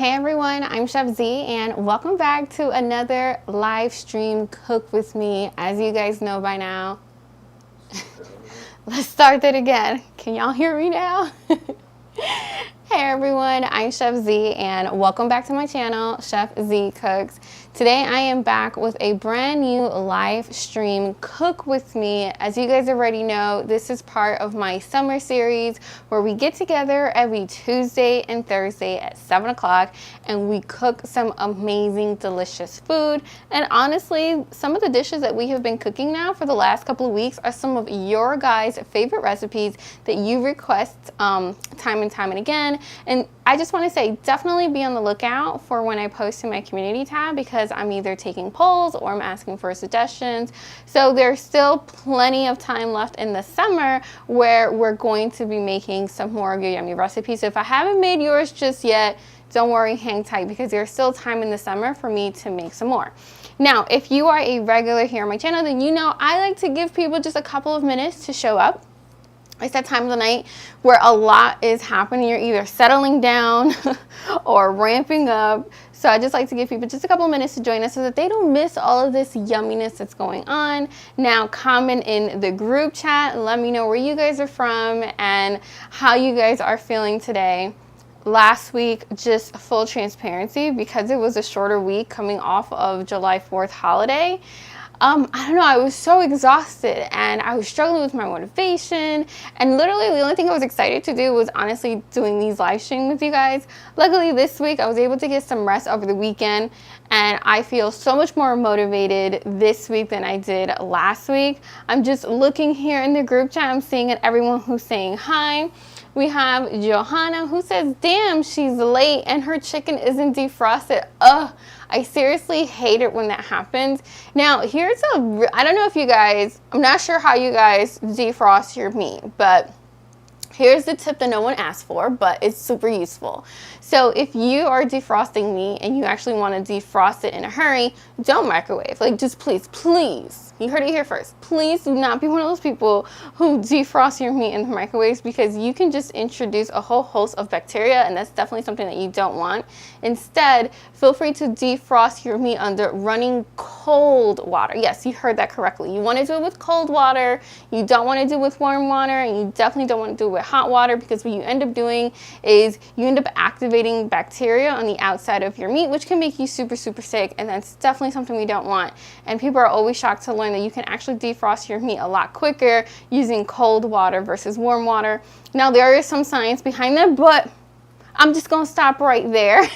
Hey everyone, I'm Chef Z and welcome back to another live stream Cook With Me. As you guys know by now, let's start that again. Can y'all hear me now? Hey everyone, I'm Chef Z and welcome back to my channel, Chef Z Cooks. Today I am back with a brand new live stream Cook With Me. As you guys already know, this is part of my summer series where we get together every Tuesday and Thursday at 7 o'clock and we cook some amazing, delicious food. And honestly, some of the dishes that we have been cooking now for the last couple of weeks are some of your guys' favorite recipes that you request time and time and again. And I just want to say, definitely be on the lookout for when I post in my community tab, because I'm either taking polls or I'm asking for suggestions. So there's still plenty of time left in the summer where we're going to be making some more of your yummy recipes. So if I haven't made yours just yet, don't worry, hang tight, because there's still time in the summer for me to make some more. Now, if you are a regular here on my channel, then you know I like to give people just a couple of minutes to show up. It's that time of the night where a lot is happening. You're either settling down or ramping up. So I just like to give people just a couple of minutes to join us so that they don't miss all of this yumminess that's going on. Now, comment in the group chat. Let me know where you guys are from and how you guys are feeling today. Last week, just full transparency, because it was a shorter week coming off of July 4th holiday. I don't know, I was so exhausted and I was struggling with my motivation, and literally the only thing I was excited to do was honestly doing these live streams with you guys. Luckily this week I was able to get some rest over the weekend and I feel so much more motivated this week than I did last week. I'm just looking here in the group chat, I'm seeing everyone who's saying hi. We have Johanna who says, damn, she's late and her chicken isn't defrosted. Ugh, I seriously hate it when that happens. Now, here's I don't know if you guys, I'm not sure how you guys defrost your meat, but here's the tip that no one asked for, but it's super useful. So if you are defrosting meat and you actually want to defrost it in a hurry, don't microwave. Like, just please, you heard it here first. Please do not be one of those people who defrost your meat in the microwaves, because you can just introduce a whole host of bacteria, and that's definitely something that you don't want. Instead, feel free to defrost your meat under running cold water. Yes, you heard that correctly. You want to do it with cold water. You don't want to do it with warm water, and you definitely don't want to do it with hot water, because what you end up doing is you end up activating bacteria on the outside of your meat, which can make you super sick, and that's definitely something we don't want. And people are always shocked to learn that you can actually defrost your meat a lot quicker using cold water versus warm water. Now, there is some science behind that, but I'm just gonna stop right there.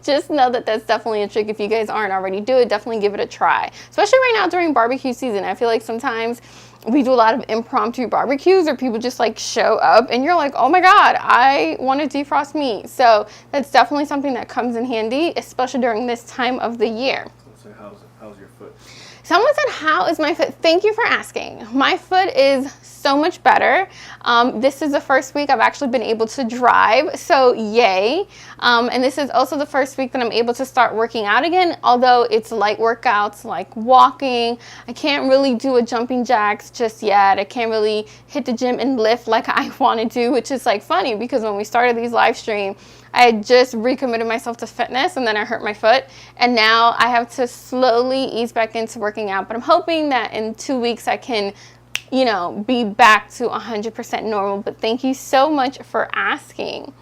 Just know that that's definitely a trick. If you guys aren't already do it, definitely give it a try, especially right now during barbecue season. I feel like sometimes we do a lot of impromptu barbecues or people just like show up and you're like, oh my god, I want to defrost meat. So that's definitely something that comes in handy, especially during this time of the year. So how's your foot? Someone said, how is my foot? Thank you for asking. My foot is so much better. This is the first week I've actually been able to drive, so yay. And this is also the first week that I'm able to start working out again, although it's light workouts like walking. I can't really do a jumping jacks just yet. I can't really hit the gym and lift like I want to do, which is like funny because when we started these live streams, I had just recommitted myself to fitness and then I hurt my foot, and now I have to slowly ease back into working out. But I'm hoping that in 2 weeks I can, you know, be back to 100% normal. But thank you so much for asking.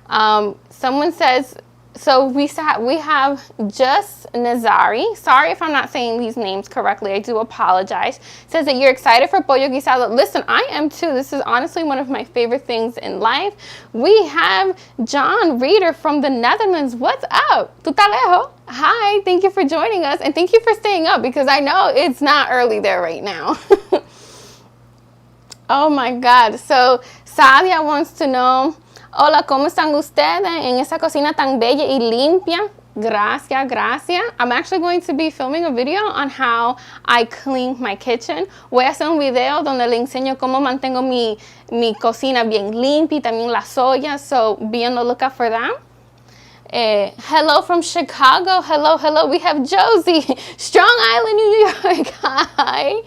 Someone says, so we have Just Nazari. Sorry if I'm not saying these names correctly. I do apologize. Says that you're excited for Pollo Guisado. Listen, I am too. This is honestly one of my favorite things in life. We have John Reeder from the Netherlands. What's up? Tu tá lejos? Hi, thank you for joining us, and thank you for staying up, because I know it's not early there right now. Oh my God. So Sadia wants to know, hola, ¿cómo están ustedes en esa cocina tan bella y limpia? Gracias. I'm actually going to be filming a video on how I clean my kitchen. Voy a hacer un video donde le enseño cómo mantengo mi cocina bien limpia y también las ollas, so be on the lookout for that. Hello from Chicago. Hello. We have Josie. Strong Island, New York. Hi.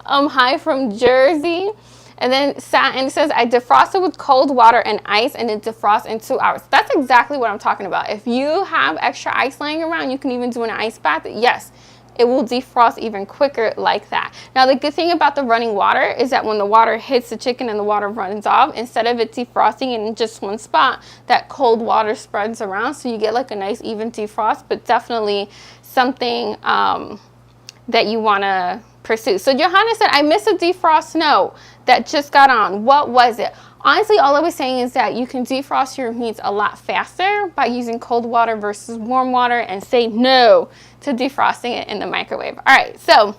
Hi from Jersey. And then it says, I defrost it with cold water and ice, and it defrosts in 2 hours. That's exactly what I'm talking about. If you have extra ice laying around, you can even do an ice bath. Yes, it will defrost even quicker like that. Now, the good thing about the running water is that when the water hits the chicken and the water runs off, instead of it defrosting in just one spot, that cold water spreads around, so you get like a nice even defrost, but definitely something that you want to pursue. So Johanna said, I missed a defrost. No, that just got on. What was it? Honestly, all I was saying is that you can defrost your meats a lot faster by using cold water versus warm water, and say no to defrosting it in the microwave. All right, so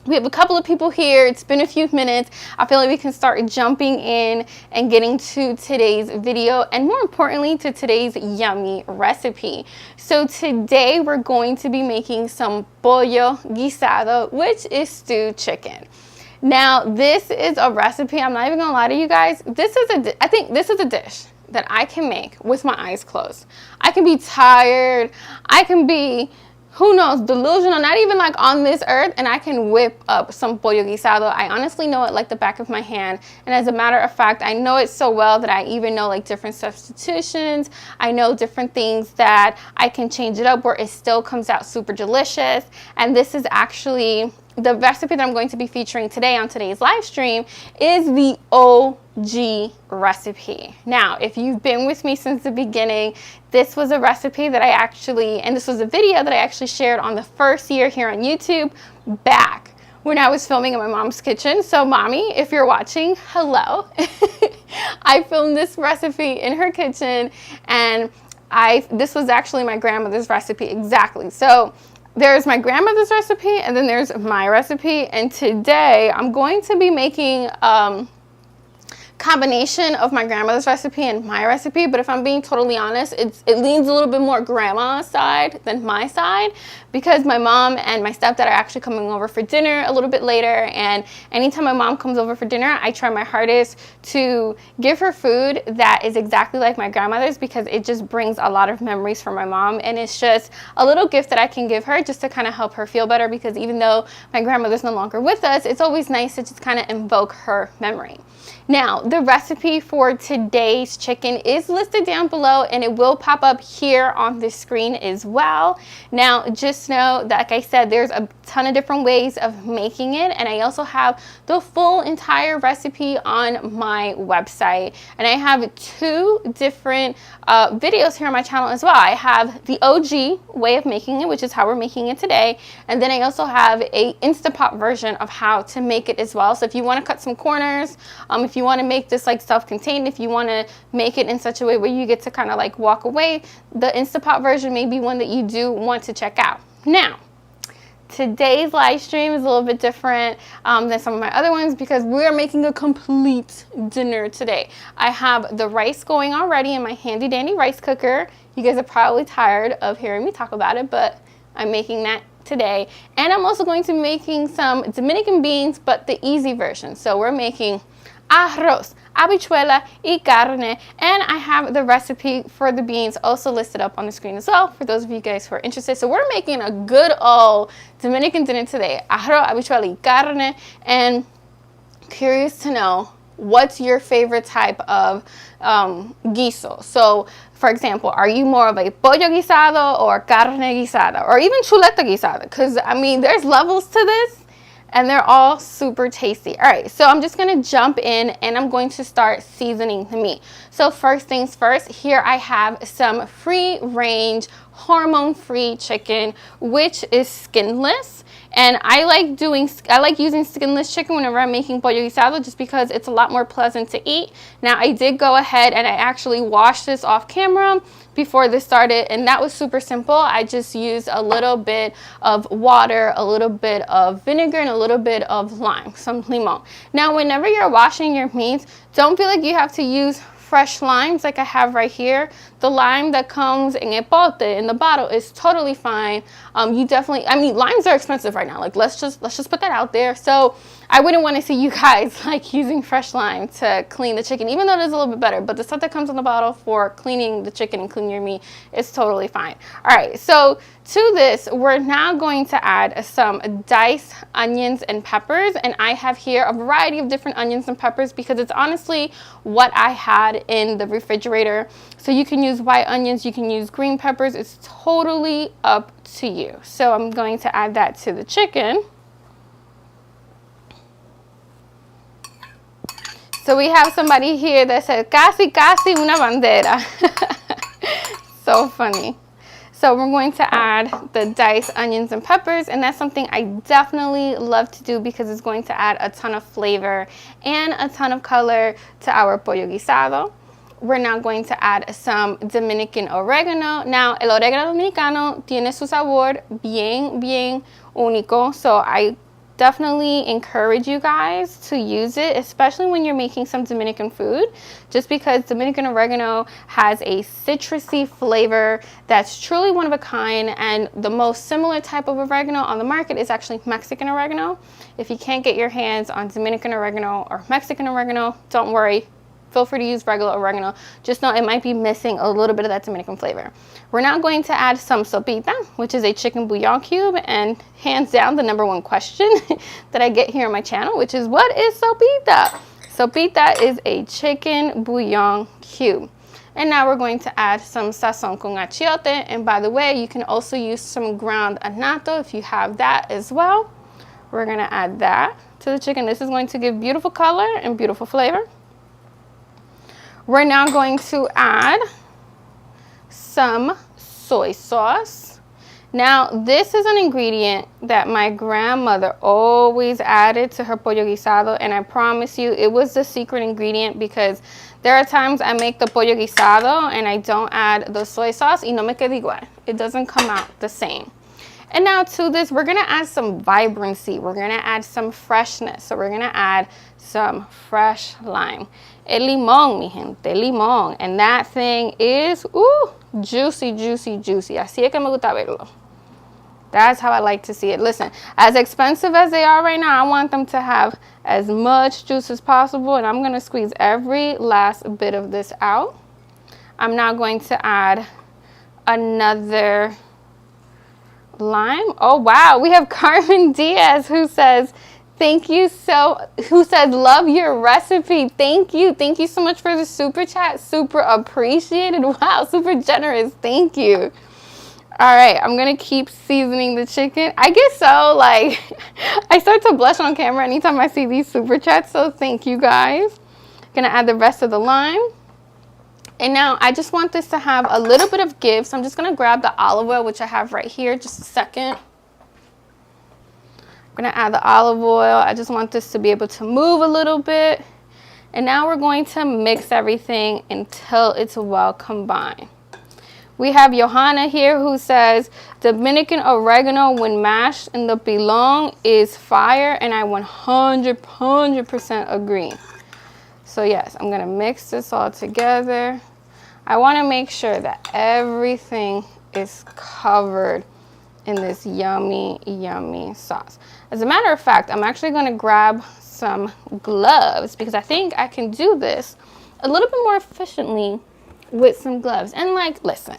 we have a couple of people here. It's been a few minutes. I feel like we can start jumping in and getting to today's video, and more importantly, to today's yummy recipe. So today we're going to be making some pollo guisado, which is stewed chicken. Now, this is a recipe, I'm not even gonna lie to you guys, I think this is a dish that I can make with my eyes closed. I can be tired, I can be, who knows, delusional, not even like on this earth, and I can whip up some pollo guisado. I honestly know it like the back of my hand, and as a matter of fact, I know it so well that I even know like different substitutions. I know different things that I can change it up where it still comes out super delicious. And this is actually the recipe that I'm going to be featuring today on today's live stream is the OG recipe. Now, if you've been with me since the beginning, this was a recipe that and this was a video that I actually shared on the first year here on YouTube back when I was filming in my mom's kitchen. So mommy, if you're watching, hello. I filmed this recipe in her kitchen, and this was actually my grandmother's recipe exactly. So there's my grandmother's recipe, and then there's my recipe, and today I'm going to be making combination of my grandmother's recipe and my recipe, but if I'm being totally honest, it leans a little bit more grandma's side than my side, because my mom and my stepdad are actually coming over for dinner a little bit later, and anytime my mom comes over for dinner, I try my hardest to give her food that is exactly like my grandmother's, because it just brings a lot of memories for my mom, and it's just a little gift that I can give her just to kind of help her feel better, because even though my grandmother's no longer with us, it's always nice to just kind of invoke her memory. Now, the recipe for today's chicken is listed down below, and it will pop up here on the screen as well. Now, just know that, like I said, there's a ton of different ways of making it, and I also have the full entire recipe on my website, and I have 2 different videos here on my channel as well. I have the OG way of making it, which is how we're making it today, and then I also have a Instapot version of how to make it as well. So if you want to cut some corners, if you want to make this like self-contained, if you want to make it in such a way where you get to kind of like walk away, the Instapot version may be one that you do want to check out. Now, today's live stream is a little bit different than some of my other ones, because we are making a complete dinner today. I have the rice going already in my handy dandy rice cooker. You guys are probably tired of hearing me talk about it, but I'm making that today. And I'm also going to be making some Dominican beans, but the easy version. So we're making arroz, habichuela, y carne, and I have the recipe for the beans also listed up on the screen as well for those of you guys who are interested. So we're making a good old Dominican dinner today, arroz, habichuela, y carne, and curious to know, what's your favorite type of guiso? So, for example, are you more of a pollo guisado or carne guisada, or even chuleta guisada? Because, I mean, there's levels to this, and they're all super tasty. All right, so I'm just gonna jump in, and I'm going to start seasoning the meat. So first things first, here I have some free-range, hormone-free chicken, which is skinless. And I like using skinless chicken whenever I'm making pollo guisado, just because it's a lot more pleasant to eat. Now, I did go ahead and I actually washed this off camera before this started, and that was super simple. I just used a little bit of water, a little bit of vinegar, and a little bit of lime, some limon. Now, whenever you're washing your meats, don't feel like you have to use fresh limes like I have right here, the lime that comes in a pote, in the bottle, is totally fine. You definitely, I mean, limes are expensive right now. Like, let's just put that out there. So I wouldn't want to see you guys like using fresh lime to clean the chicken, even though it is a little bit better. But the stuff that comes in the bottle for cleaning the chicken and cleaning your meat is totally fine. All right, so to this, we're now going to add some diced onions and peppers. And I have here a variety of different onions and peppers because it's honestly what I had in the refrigerator. So you can use white onions, you can use green peppers. It's totally up to you. So I'm going to add that to the chicken. So we have somebody here that said, casi, casi una bandera. So funny. So we're going to add the diced onions and peppers, and that's something I definitely love to do because it's going to add a ton of flavor and a ton of color to our pollo guisado. We're now going to add some Dominican oregano. Now, el oregano dominicano tiene su sabor bien único, so I definitely encourage you guys to use it, especially when you're making some Dominican food, just because Dominican oregano has a citrusy flavor that's truly one of a kind, and the most similar type of oregano on the market is actually Mexican oregano. If you can't get your hands on Dominican oregano or Mexican oregano, don't worry. Feel free to use regular oregano. Just know it might be missing a little bit of that Dominican flavor. We're now going to add some sopita, which is a chicken bouillon cube, and hands down the #1 question that I get here on my channel, which is, what is sopita? Sopita is a chicken bouillon cube. And now we're going to add some Sazon con Achiote. And by the way, you can also use some ground annatto if you have that as well. We're going to add that to the chicken. This is going to give beautiful color and beautiful flavor. We're now going to add some soy sauce. Now, this is an ingredient that my grandmother always added to her pollo guisado, and I promise you it was the secret ingredient, because there are times I make the pollo guisado and I don't add the soy sauce y no me queda igual. It doesn't come out the same. And now to this, we're gonna add some vibrancy. We're gonna add some freshness. So we're gonna add some fresh lime. El limón, mi gente, limón. And that thing is, ooh, juicy, juicy, juicy. Así es que me gusta verlo. That's how I like to see it. Listen, as expensive as they are right now, I want them to have as much juice as possible. And I'm gonna squeeze every last bit of this out. I'm now going to add another lime. Oh wow, we have Carmen Diaz who says, who said, love your recipe. Thank you so much for the super chat. Super appreciated. Wow, super generous. Thank you. All right, I'm gonna keep seasoning the chicken. I get so like, I start to blush on camera anytime I see these super chats, so thank you guys. Gonna add the rest of the lime. And now I just want this to have a little bit of give, so I'm just gonna grab the olive oil, which I have right here, just a second. I'm gonna add the olive oil. I just want this to be able to move a little bit. And now we're going to mix everything until it's well combined. We have Johanna here who says, Dominican oregano when mashed in the pilon is fire, and I 100% agree. So yes, I'm gonna mix this all together. I wanna make sure that everything is covered in this yummy, yummy sauce. As a matter of fact, I'm actually gonna grab some gloves because I think I can do this a little bit more efficiently with some gloves. And like, listen,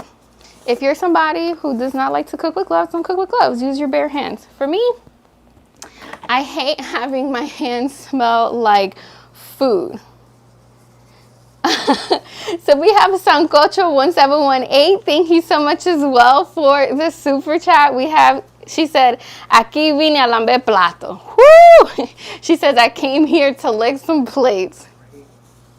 if you're somebody who does not like to cook with gloves, don't cook with gloves. Use your bare hands. For me, I hate having my hands smell like food. So we have Sancocho1718. Thank you so much as well for the super chat. We have, she said, aquí vine a lamber plato. Woo! She says, I came here to lick some plates.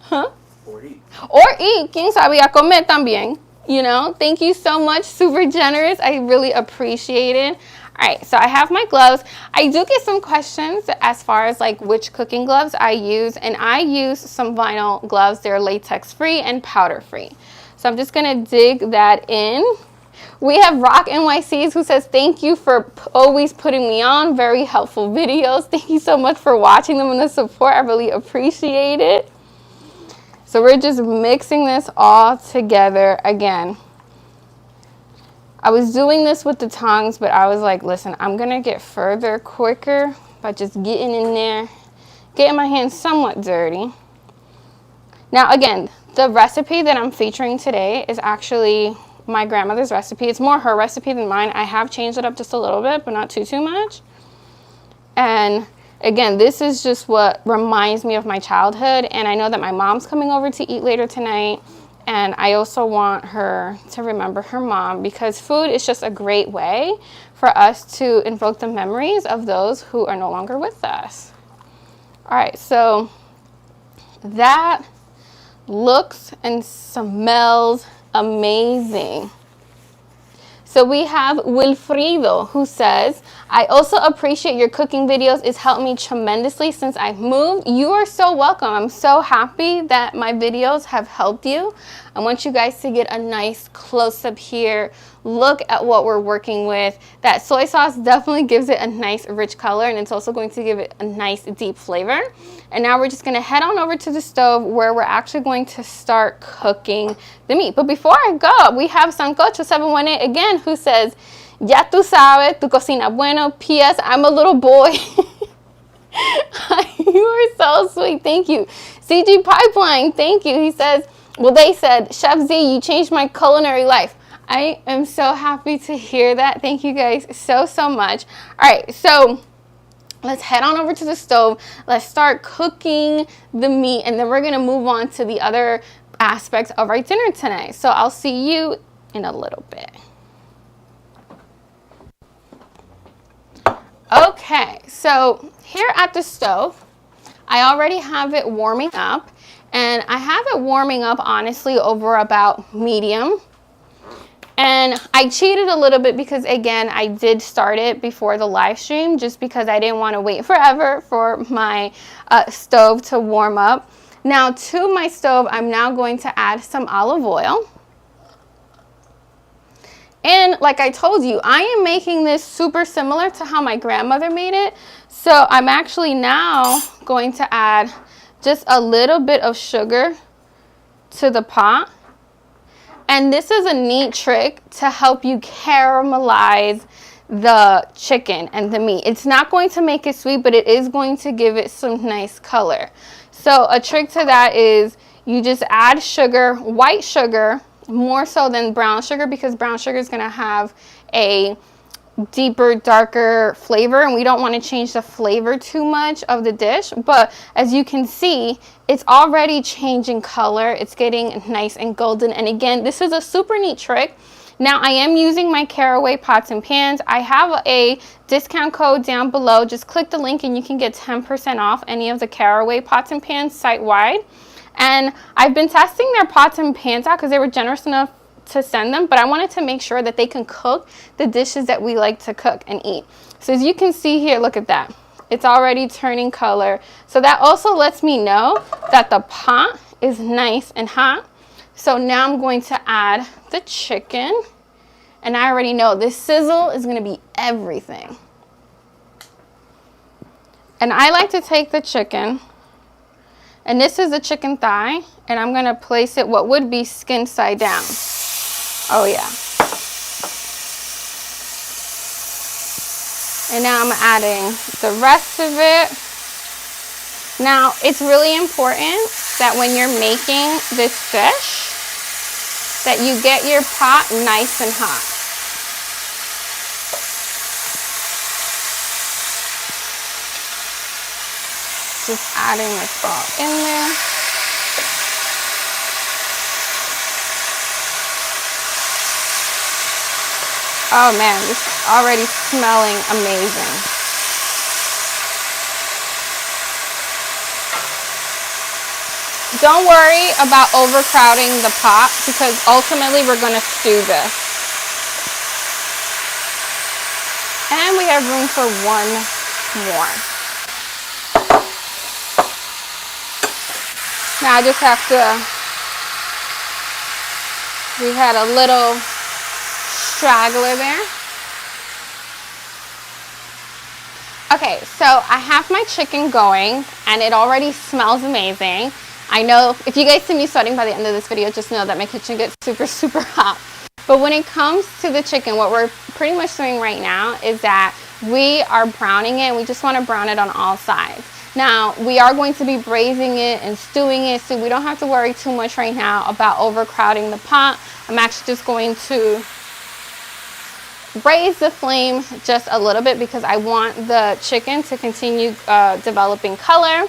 Huh? Or eat. Or eat. Quien sabe, a comer también. You know, thank you so much. Super generous. I really appreciate it. All right, so I have my gloves. I do get some questions as far as like which cooking gloves I use, and I use some vinyl gloves. They're latex free and powder free. So I'm just gonna dig that in. We have Rock NYCs who says, thank you for always putting me on. Very helpful videos. Thank you so much for watching them and the support. I really appreciate it. So we're just mixing this all together again. I was doing this with the tongs, but I was like, listen, I'm gonna get further quicker by just getting in there, getting my hands somewhat dirty. Now again, the recipe that I'm featuring today is actually my grandmother's recipe. It's more her recipe than mine. I have changed it up just a little bit, but not too much. And again, this is just what reminds me of my childhood. And I know that my mom's coming over to eat later tonight. And I also want her to remember her mom, because food is just a great way for us to invoke the memories of those who are no longer with us. All right, so that looks and smells amazing. So we have Wilfrido, who says, I also appreciate your cooking videos. It's helped me tremendously since I've moved. You are so welcome. I'm so happy that my videos have helped you. I want you guys to get a nice close-up here. Look at what we're working with. That soy sauce definitely gives it a nice rich color, and it's also going to give it a nice deep flavor. And now we're just going to head on over to the stove where we're actually going to start cooking the meat. But before I go, we have Sancocho718 again, who says, Ya tú sabes, tu cocina bueno. P.S. I'm a little boy. You are so sweet. Thank you. CG Pipeline, thank you. He says, well, they said, Chef Z, you changed my culinary life. I am so happy to hear that. Thank you guys so much. All right, so let's head on over to the stove. Let's start cooking the meat, and then we're going to move on to the other aspects of our dinner tonight. So I'll see you in a little bit. Okay, so here at the stove, I already have it warming up, and I have it warming up honestly over about medium. And I cheated a little bit because, again, I did start it before the live stream just because I didn't want to wait forever for my stove to warm up. Now to my stove, I'm now going to add some olive oil. And like I told you, I am making this super similar to how my grandmother made it. So I'm actually now going to add just a little bit of sugar to the pot. And this is a neat trick to help you caramelize the chicken and the meat. It's not going to make it sweet, but it is going to give it some nice color. So a trick to that is you just add sugar, white sugar, more so than brown sugar, because brown sugar is going to have a deeper, darker flavor, and we don't want to change the flavor too much of the dish. But as you can see, it's already changing color. It's getting nice and golden. And again, this is a super neat trick. Now I am using my caraway pots and pans. I have a discount code down below. Just click the link and you can get 10% off any of the caraway pots and pans site-wide. And I've been testing their pots and pans out because they were generous enough to send them, but I wanted to make sure that they can cook the dishes that we like to cook and eat. So as you can see here, look at that. It's already turning color. So that also lets me know that the pot is nice and hot. So now I'm going to add the chicken. And I already know this sizzle is going to be everything. And I like to take the chicken, and this is the chicken thigh, and I'm going to place it what would be skin side down. Oh yeah. And now I'm adding the rest of it. Now it's really important that when you're making this dish that you get your pot nice and hot. Just adding this all in there. Oh man, this is already smelling amazing. Don't worry about overcrowding the pot because ultimately we're going to stew this. And we have room for one more. Now I just have to, we had a little straggler there. Okay, so I have my chicken going and it already smells amazing. I know if you guys see me sweating by the end of this video, just know that my kitchen gets super, super hot. But when it comes to the chicken, what we're pretty much doing right now is that we are browning it. We just want to brown it on all sides. Now, we are going to be braising it and stewing it, so we don't have to worry too much right now about overcrowding the pot. I'm actually just going to raise the flame just a little bit because I want the chicken to continue developing color.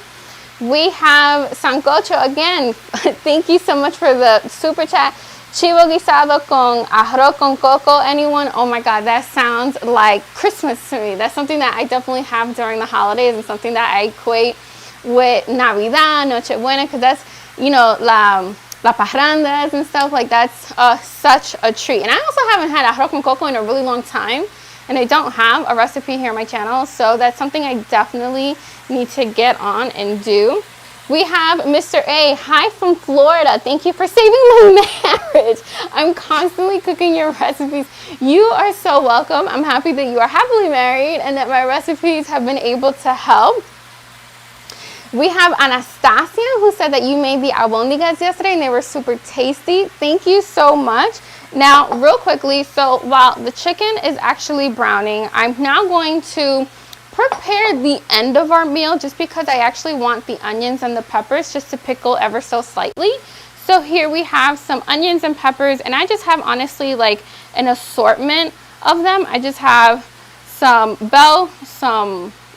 We have sancocho again. Thank you so much for the super chat. Chivo guisado con arroz con coco. Anyone? Oh my God, that sounds like Christmas to me. That's something that I definitely have during the holidays and something that I equate with Navidad, Nochebuena, because that's, you know, la parrandas and stuff like that's such a treat. And I also haven't had arroz con coco in a really long time, and I don't have a recipe here on my channel, so that's something I definitely need to get on and do. We have Mr. A. Hi from Florida. Thank you for saving my marriage. I'm constantly cooking your recipes. You are so welcome. I'm happy that you are happily married and that my recipes have been able to help. We have Anastasia, who said that you made the albondigas yesterday and they were super tasty. Thank you so much. Now, real quickly, so while the chicken is actually browning, I'm now going to prepare the end of our meal just because I actually want the onions and the peppers just to pickle ever so slightly. So here we have some onions and peppers, and I just have honestly like an assortment of them. I just have some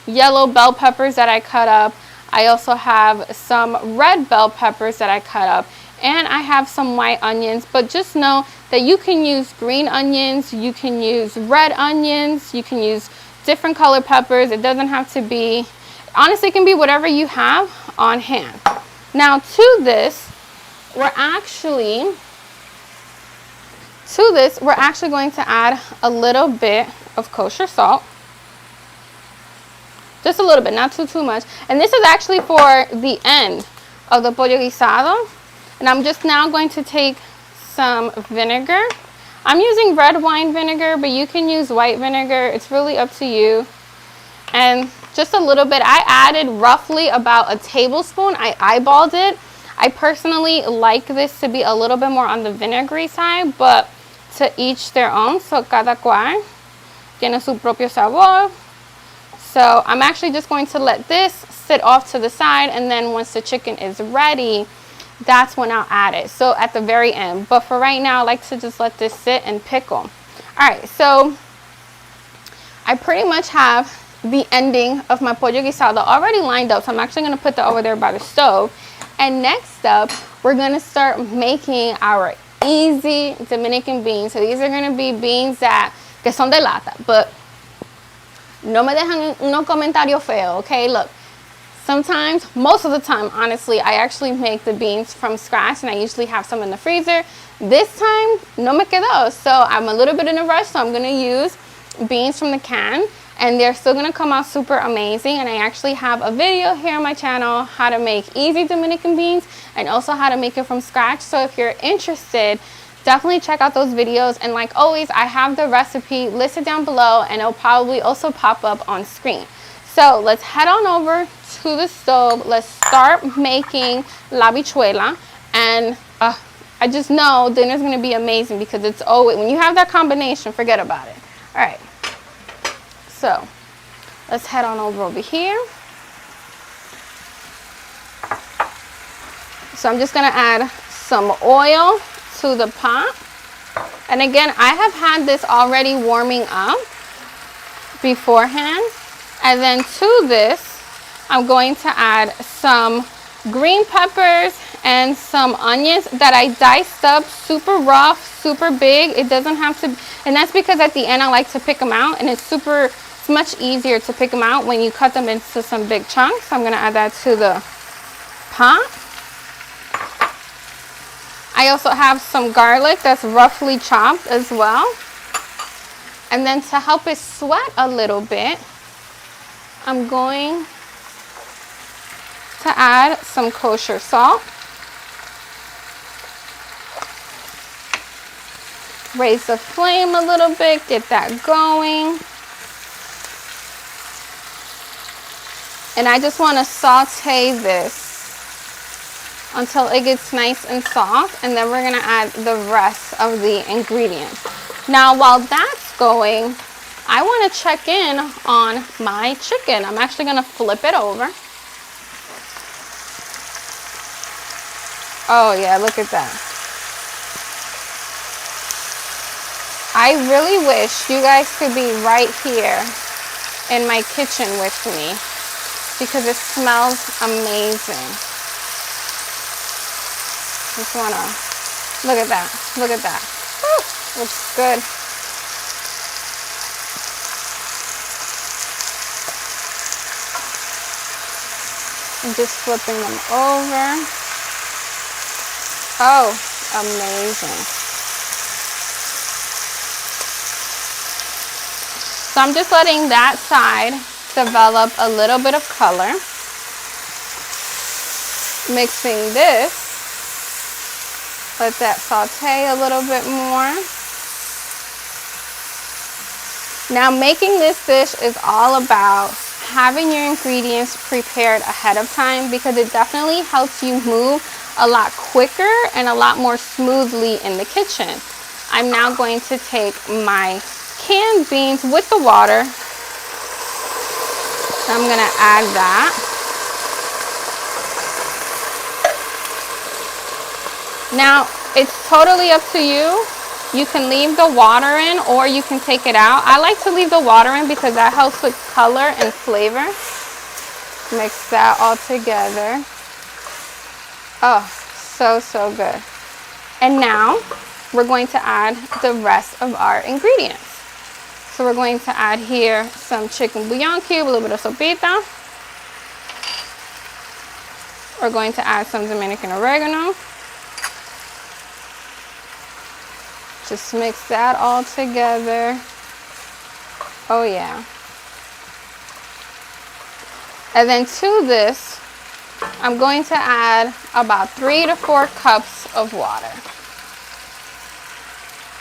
yellow bell peppers that I cut up. I also have some red bell peppers that I cut up, and I have some white onions. But just know that you can use green onions, you can use red onions, you can use different color peppers. It doesn't have to be, honestly, it can be whatever you have on hand. Now to this, we're actually going to add a little bit of kosher salt. Just a little bit, not too much. And this is actually for the end of the pollo guisado. And I'm just now going to take some vinegar. I'm using red wine vinegar, but you can use white vinegar. It's really up to you. And just a little bit. I added roughly about a tablespoon. I eyeballed it. I personally like this to be a little bit more on the vinegary side, but to each their own. So cada cual tiene su propio sabor. So I'm actually just going to let this sit off to the side, and then once the chicken is ready, that's when I'll add it. So at the very end. But for right now, I like to just let this sit and pickle. All right, so I pretty much have the ending of my pollo guisado already lined up. So I'm actually going to put that over there by the stove. And next up, we're going to start making our easy Dominican beans. So these are going to be beans que son de lata, but no me dejan unos comentarios feo, okay? Look, sometimes, most of the time, honestly, I actually make the beans from scratch, and I usually have some in the freezer. This time, no me quedó, so I'm a little bit in a rush, so I'm going to use beans from the can, and they're still going to come out super amazing. And I actually have a video here on my channel how to make easy Dominican beans and also how to make it from scratch. So if you're interested, definitely check out those videos. And like always, I have the recipe listed down below, and it'll probably also pop up on screen. So let's head on over to the stove. Let's start making la habichuela. And I just know dinner's going to be amazing because it's always, when you have that combination, forget about it. All right. So let's head on over here. So I'm just going to add some oil to the pot. And again, I have had this already warming up beforehand. And then to this, I'm going to add some green peppers and some onions that I diced up super rough, super big. It doesn't have to, and that's because at the end I like to pick them out, and it's much easier to pick them out when you cut them into some big chunks. So I'm going to add that to the pot. I also have some garlic that's roughly chopped as well. And then to help it sweat a little bit, I'm going to add some kosher salt. Raise the flame a little bit, get that going. And I just want to saute this until it gets nice and soft, and then we're gonna add the rest of the ingredients. Now, while that's going, I wanna check in on my chicken. I'm actually gonna flip it over. Oh yeah, look at that. I really wish you guys could be right here in my kitchen with me because it smells amazing. Just wanna, look at that, look at that. Woo, looks good. I'm just flipping them over. Oh, amazing. So I'm just letting that side develop a little bit of color. Mixing this. Let that saute a little bit more. Now making this dish is all about having your ingredients prepared ahead of time because it definitely helps you move a lot quicker and a lot more smoothly in the kitchen. I'm now going to take my canned beans with the water. I'm gonna add that. Now, it's totally up to you. You can leave the water in or you can take it out. I like to leave the water in because that helps with color and flavor. Mix that all together. Oh, so, so good. And now we're going to add the rest of our ingredients. So we're going to add here some Chicken Bouillon Cube, a little bit of Sopita. We're going to add some Dominican oregano. Just mix that all together. Oh yeah. And then to this, I'm going to add about 3 to 4 cups of water.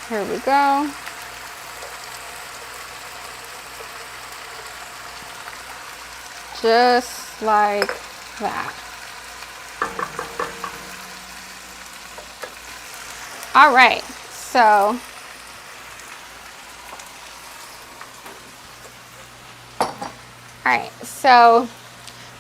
Here we go. Just like that. All right, so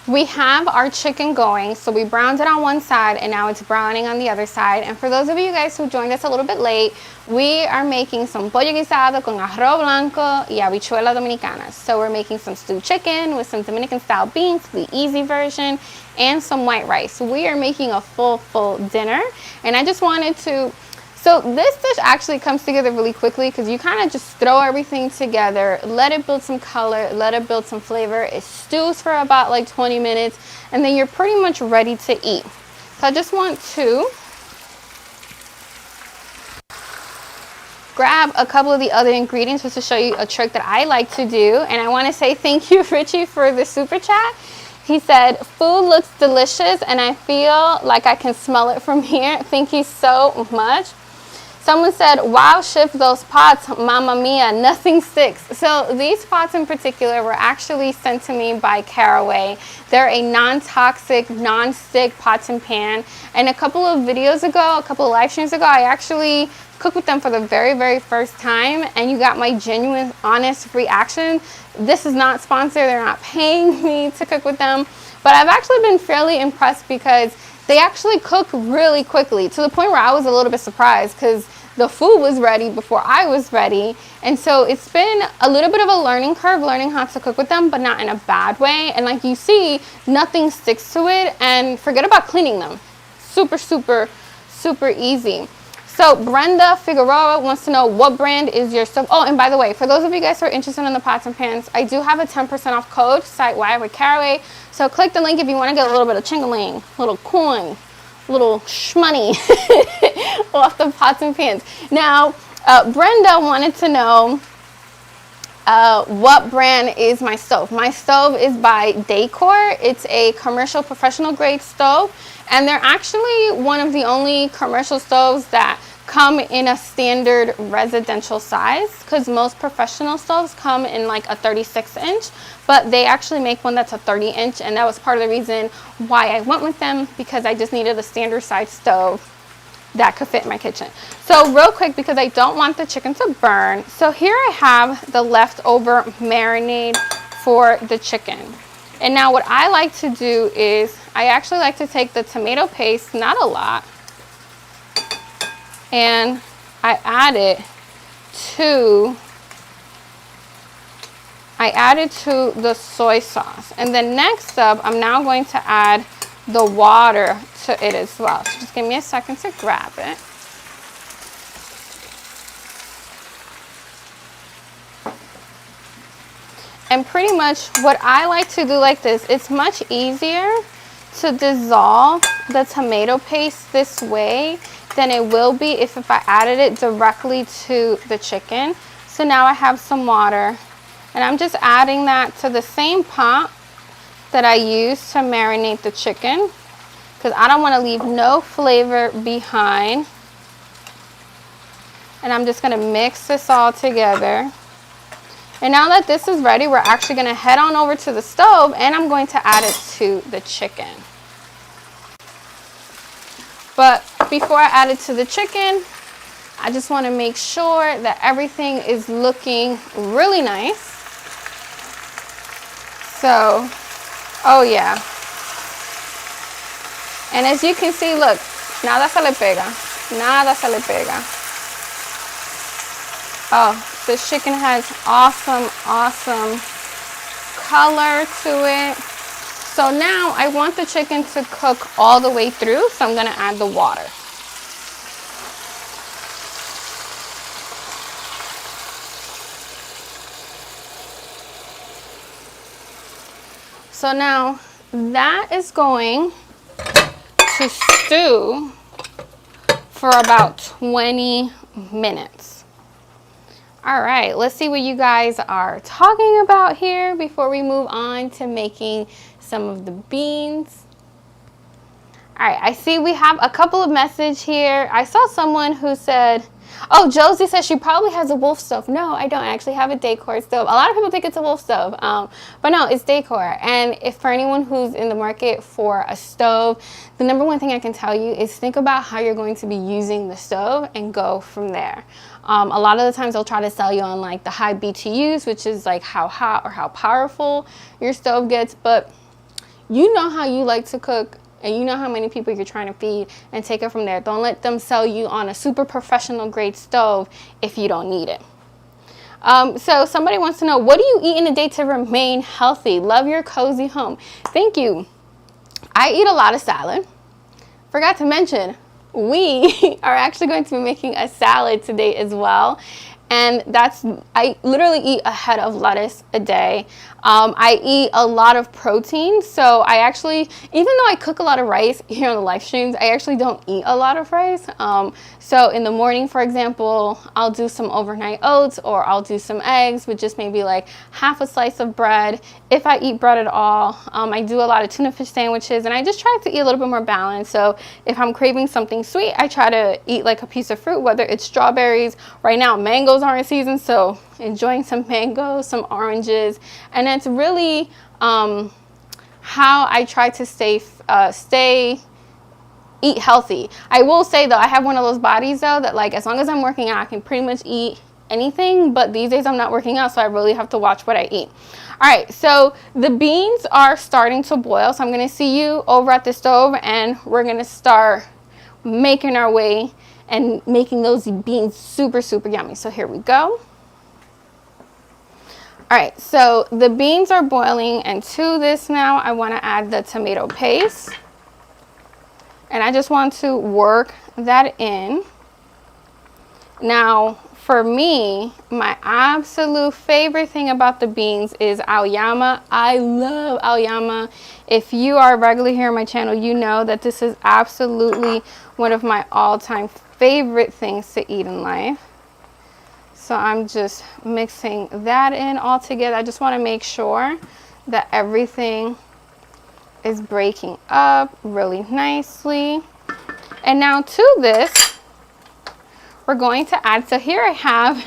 we have our chicken going. So we browned it on one side and now it's browning on the other side. And for those of you guys who joined us a little bit late, we are making some pollo guisado con arroz blanco y habichuela dominicanas. So we're making some stewed chicken with some Dominican style beans, the easy version, and some white rice. We are making a full dinner. And I just wanted to, so this dish actually comes together really quickly because you kind of just throw everything together, let it build some color, let it build some flavor. It stews for about like 20 minutes and then you're pretty much ready to eat. So I just want to grab a couple of the other ingredients just to show you a trick that I like to do. And I want to say thank you, Richie, for the super chat. He said, food looks delicious and I feel like I can smell it from here. Thank you so much. Someone said, wow, Chef, those pots, mamma mia, nothing sticks. So these pots in particular were actually sent to me by Caraway. They're a non-toxic, non-stick pots and pan. And a couple of videos ago, a couple of live streams ago, I actually cooked with them for the very first time. And you got my genuine, honest reaction. This is not sponsored. They're not paying me to cook with them. But I've actually been fairly impressed because they actually cook really quickly to the point where I was a little bit surprised because the food was ready before I was ready. And so it's been a little bit of a learning curve, learning how to cook with them, but not in a bad way. And like you see, nothing sticks to it. And forget about cleaning them. Super easy. So Brenda Figueroa wants to know what brand is your stove. Oh, and by the way, for those of you guys who are interested in the pots and pans, I do have a 10% off code site-wide with Caraway. So click the link if you want to get a little bit of ching-a-ling, little coin, little shmoney off the pots and pans. Now, Brenda wanted to know what brand is my stove. My stove is by Decor. It's a commercial professional grade stove. And they're actually one of the only commercial stoves that come in a standard residential size, because most professional stoves come in like a 36-inch, but they actually make one that's a 30-inch, and that was part of the reason why I went with them, because I just needed a standard size stove that could fit in my kitchen. So real quick, because I don't want the chicken to burn, so here I have the leftover marinade for the chicken. And now what I like to do is I actually like to take the tomato paste, not a lot, and I add it to the soy sauce. And then next up, I'm now going to add the water to it as well. So just give me a second to grab it. And pretty much what I like to do like this, it's much easier to dissolve the tomato paste this way than it will be if I added it directly to the chicken. So now I have some water, and I'm just adding that to the same pot that I used to marinate the chicken, because I don't want to leave no flavor behind. And I'm just going to mix this all together. And now that this is ready, we're actually going to head on over to the stove, and I'm going to add it to the chicken. But before I add it to the chicken, I just want to make sure that everything is looking really nice. So, oh yeah. And as you can see, look, nada se le pega. Nada se le pega. Oh, this chicken has awesome, awesome color to it. So now I want the chicken to cook all the way through, so I'm going to add the water. So now that is going to stew for about 20 minutes. All right, let's see what you guys are talking about here before we move on to making some of the beans. All right, I see we have a couple of messages here. I saw someone who said, oh, Josie says she probably has a wolf stove. No, I don't. I actually have a decor stove. A lot of people think it's a wolf stove, but no, it's decor. And if for anyone who's in the market for a stove, the number one thing I can tell you is think about how you're going to be using the stove and go from there. A lot of the times they'll try to sell you on like the high BTUs, which is like how hot or how powerful your stove gets, but you know how you like to cook, and you know how many people you're trying to feed, and take it from there. Don't let them sell you on a super professional grade stove if you don't need it. So somebody wants to know, what do you eat in a day to remain healthy? Love your cozy home. Thank you. I eat a lot of salad. Forgot to mention, we are actually going to be making a salad today as well. And I literally eat a head of lettuce a day. I eat a lot of protein, so I actually, even though I cook a lot of rice here on the live streams, I actually don't eat a lot of rice. So in the morning, for example, I'll do some overnight oats, or I'll do some eggs with just maybe like half a slice of bread, if I eat bread at all. I do a lot of tuna fish sandwiches, and I just try to eat a little bit more balanced. So if I'm craving something sweet, I try to eat like a piece of fruit, whether it's strawberries. Right now, mangoes are in season, so enjoying some mangoes, some oranges, and it's really how I try to eat healthy. I will say though, I have one of those bodies though that, like, as long as I'm working out, I can pretty much eat anything, but these days I'm not working out, so I really have to watch what I eat. All right, so the beans are starting to boil, so I'm going to see you over at the stove, and we're going to start making our way and making those beans super, super yummy. So here we go. All right, so the beans are boiling, and to this now I want to add the tomato paste, and I just want to work that in. Now for me, my absolute favorite thing about the beans is auyama. I love auyama. If you are regular here on my channel, you know that this is absolutely one of my all-time favorite things to eat in life. So I'm just mixing that in all together. I just want to make sure that everything is breaking up really nicely. And now to this, we're going to add, so here I have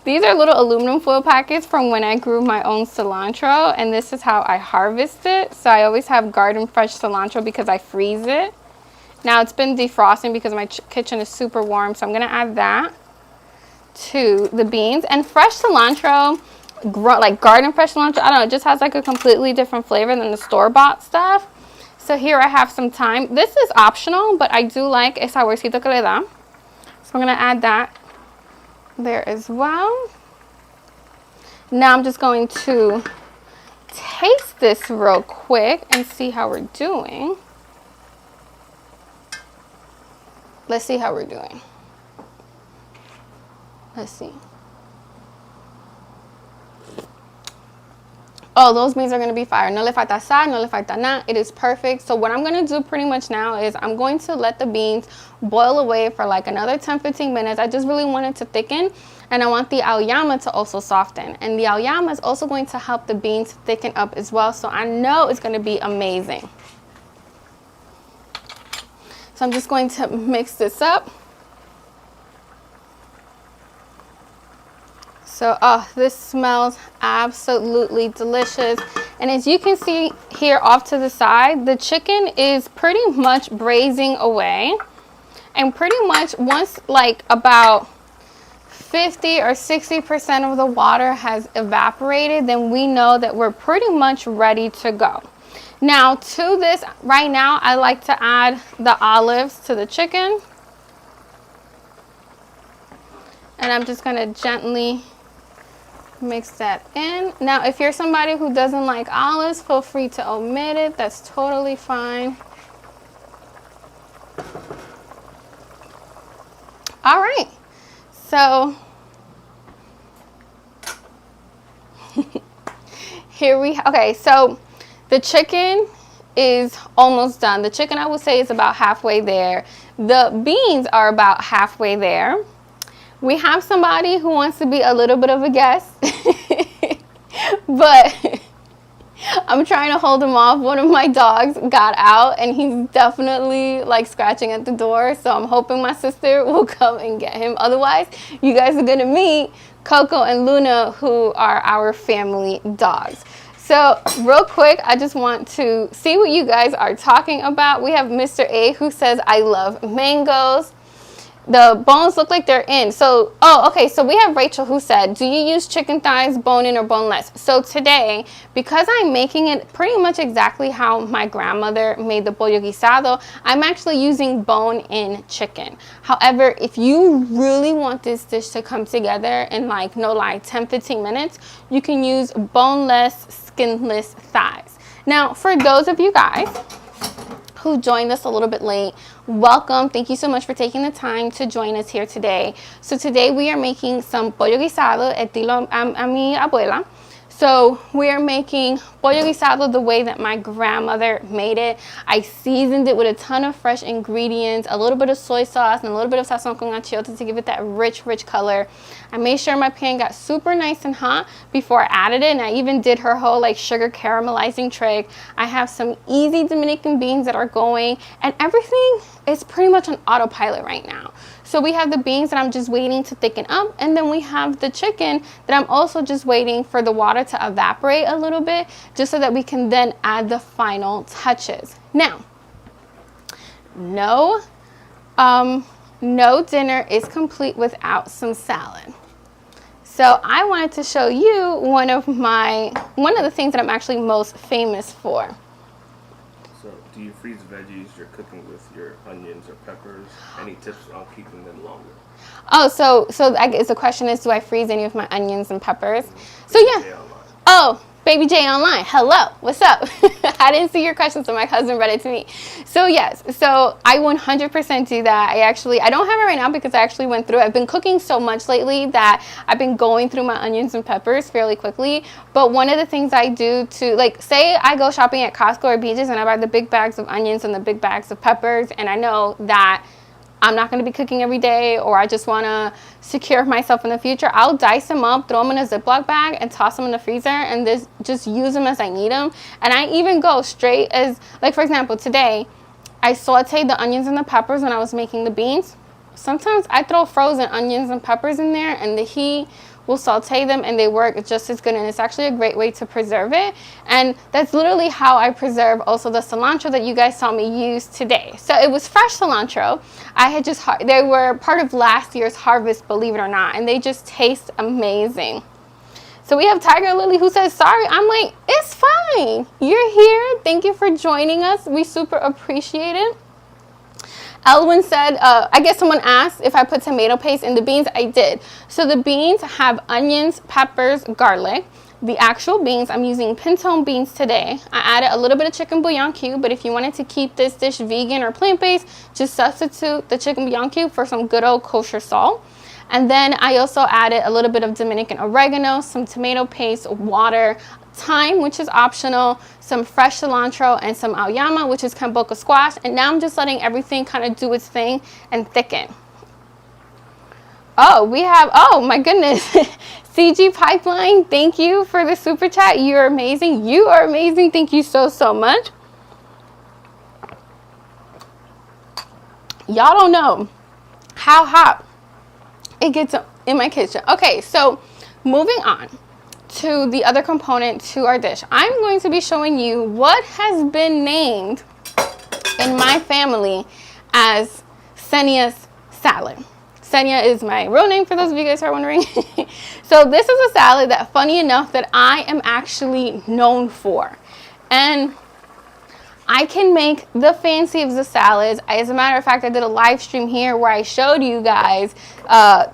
these are little aluminum foil packets from when I grew my own cilantro, and this is how I harvest it. So I always have garden fresh cilantro because I freeze it. Now it's been defrosting because my kitchen is super warm, so I'm gonna add that to the beans. And fresh cilantro, like garden fresh cilantro, I don't know, it just has like a completely different flavor than the store-bought stuff. So here I have some thyme. This is optional, but I do like el saborcito que le da. So I'm gonna add that there as well. Now I'm just going to taste this real quick and see how we're doing. Let's see how we're doing. Let's see. Oh, those beans are going to be fire. No le falta sal, no le falta nada. It is perfect. So what I'm going to do pretty much now is I'm going to let the beans boil away for like another 10-15 minutes. I just really want it to thicken, and I want the auyama to also soften. And the auyama is also going to help the beans thicken up as well. So I know it's going to be amazing. So I'm just going to mix this up. So, oh, this smells absolutely delicious. And as you can see here off to the side, the chicken is pretty much braising away. And pretty much once like about 50 or 60% of the water has evaporated, then we know that we're pretty much ready to go. Now to this, right now, I like to add the olives to the chicken. And I'm just gonna gently mix that in. Now, if you're somebody who doesn't like olives, feel free to omit it. That's totally fine. All right, so okay, so the chicken is almost done. The chicken, I would say, is about halfway there. The beans are about halfway there. We have somebody who wants to be a little bit of a guest, but I'm trying to hold him off. One of my dogs got out and he's definitely like scratching at the door. So I'm hoping my sister will come and get him. Otherwise, you guys are going to meet Coco and Luna, who are our family dogs. So real quick, I just want to see what you guys are talking about. We have Mr. A who says, I love mangoes. The bones look like they're in. So, oh, okay. So we have Rachel who said, do you use chicken thighs, bone-in or boneless? So today, because I'm making it pretty much exactly how my grandmother made the pollo guisado, I'm actually using bone-in chicken. However, if you really want this dish to come together in like, no lie, 10-15 minutes, you can use boneless, skinless thighs. Now, for those of you guys who joined us a little bit late, welcome. Thank you so much for taking the time to join us here today. So today we are making some pollo guisado estilo a mi abuela. So we are making pollo guisado the way that my grandmother made it. I seasoned it with a ton of fresh ingredients, a little bit of soy sauce and a little bit of sazon con achiote to give it that rich color. I made sure my pan got super nice and hot before I added it, and I even did her whole like sugar caramelizing trick. I have some easy Dominican beans that are going, and everything is pretty much on autopilot right now. So we have the beans that I'm just waiting to thicken up, and then we have the chicken that I'm also just waiting for the water to evaporate a little bit, just so that we can then add the final touches. Now, no dinner is complete without some salad. So I wanted to show you one of the things that I'm actually most famous for. So, do you freeze veggies you're cooking with your onions or peppers? Any tips on keeping them longer? Oh, so I guess the question is, do I freeze any of my onions and peppers? So yeah. Oh, Baby J Online. Hello. What's up? I didn't see your question, so my husband read it to me. So yes, so I 100% do that. I don't have it right now because I actually went through it. I've been cooking so much lately that I've been going through my onions and peppers fairly quickly. But one of the things I do to, like, say I go shopping at Costco or Beaches and I buy the big bags of onions and the big bags of peppers, and I know that I'm not going to be cooking every day, or I just want to secure myself in the future, I'll dice them up, throw them in a Ziploc bag, and toss them in the freezer, and just use them as I need them. And I even go straight as, like, for example, today, I sauteed the onions and the peppers when I was making the beans. sometimes I throw frozen onions and peppers in there, and the heat will saute them and they work just as good, and it's actually a great way to preserve it. And that's literally how I preserve also the cilantro that you guys saw me use today. So it was fresh cilantro. I had just, they were part of last year's harvest, believe it or not, and they just taste amazing. So we have Tiger Lily who says, sorry. I'm like, it's fine. You're here. Thank you for joining us. We super appreciate it. Elwin said, I guess someone asked if I put tomato paste in the beans. I did. So the beans have onions, peppers, garlic. The actual beans, I'm using pinto beans today. I added a little bit of chicken bouillon cube, but if you wanted to keep this dish vegan or plant-based, just substitute the chicken bouillon cube for some good old kosher salt. And then I also added a little bit of Dominican oregano, some tomato paste, water, thyme, which is optional, some fresh cilantro, and some auyama, which is kabocha squash. And now I'm just letting everything kind of do its thing and thicken. Oh, we have, oh my goodness, CG Pipeline, thank you for the super chat. You're amazing. You are amazing. Thank you so, so much. Y'all don't know how hot it gets in my kitchen. Okay, so moving on to the other component to our dish. I'm going to be showing you what has been named in my family as Senia's salad. Senia is my real name for those of you guys who are wondering. So this is a salad that, funny enough, that I am actually known for. And I can make the fancy of the salads. As a matter of fact, I did a live stream here where I showed you guys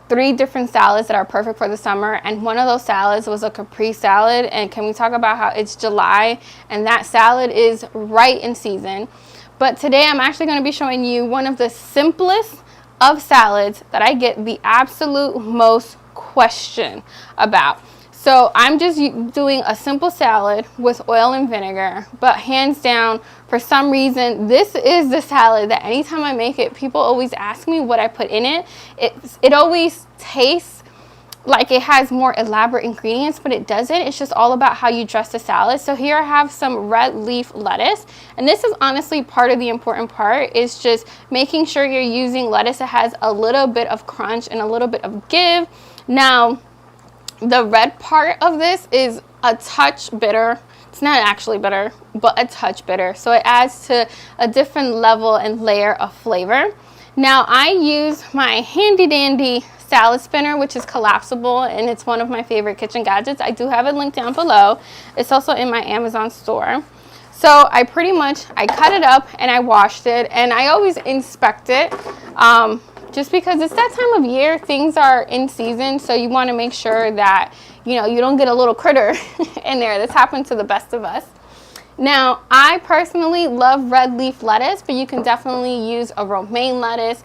3 different salads that are perfect for the summer. And one of those salads was a Capri salad. And can we talk about how it's July and that salad is right in season. But today I'm actually going to be showing you one of the simplest of salads that I get the absolute most question about. So I'm just doing a simple salad with oil and vinegar, but hands down, for some reason, this is the salad that anytime I make it, people always ask me what I put in it. It always tastes like it has more elaborate ingredients, but it doesn't. It's just all about how you dress the salad. So here I have some red leaf lettuce, and this is honestly part of the important part, is just making sure you're using lettuce that has a little bit of crunch and a little bit of give. Now, the red part of this is a touch bitter. It's not actually bitter, but a touch bitter. So it adds to a different level and layer of flavor. Now I use my handy dandy salad spinner, which is collapsible, and it's one of my favorite kitchen gadgets. I do have it linked down below. It's also in my Amazon store. So I cut it up and I washed it, and I always inspect it. Just because it's that time of year, things are in season, so you want to make sure that, you know, you don't get a little critter in there. This happened to the best of us. Now, I personally love red leaf lettuce, but you can definitely use a romaine lettuce.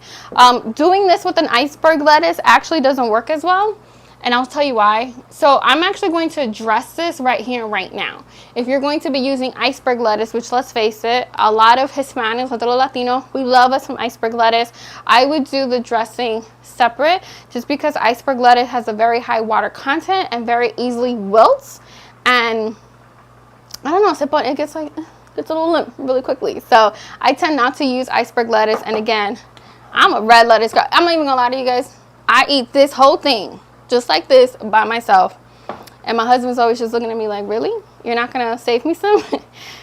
Doing this with an iceberg lettuce actually doesn't work as well, and I'll tell you why. So I'm actually going to address this right here, right now. If you're going to be using iceberg lettuce, which, let's face it, a lot of Hispanics, a little Latino, we love us some iceberg lettuce. I would do the dressing separate, just because iceberg lettuce has a very high water content and very easily wilts. And I don't know, it gets a little limp really quickly. So I tend not to use iceberg lettuce. And again, I'm a red lettuce girl. I'm not even gonna lie to you guys. I eat this whole thing just like this by myself. And my husband's always just looking at me like, really? You're not gonna save me some?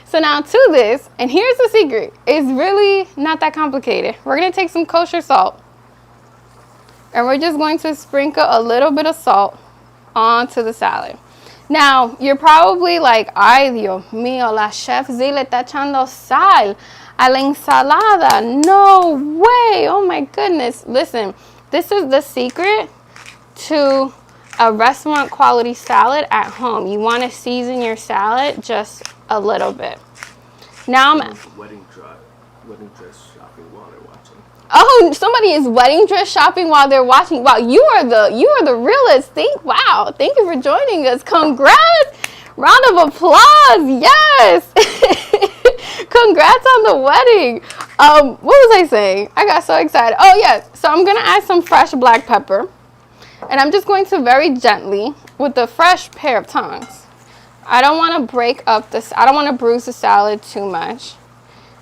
So now to this, and here's the secret. It's really not that complicated. We're gonna take some kosher salt, and we're just going to sprinkle a little bit of salt onto the salad. Now, you're probably like, ay, Dios mío, la chef Z le está echando sal a la ensalada. No way. Oh my goodness. Listen, this is the secret to a restaurant quality salad at home. You want to season your salad just a little bit. Now I'm wedding dress shopping while they're watching. Oh, somebody is wedding dress shopping while they're watching. Wow, you are the realest. Wow, thank you for joining us. Congrats. Round of applause. Yes. Congrats on the wedding. What was I saying? I got so excited. Oh yes. So I'm gonna add some fresh black pepper. And I'm just going to very gently, with the fresh pair of tongs. I don't want to break up this. I don't want to bruise the salad too much.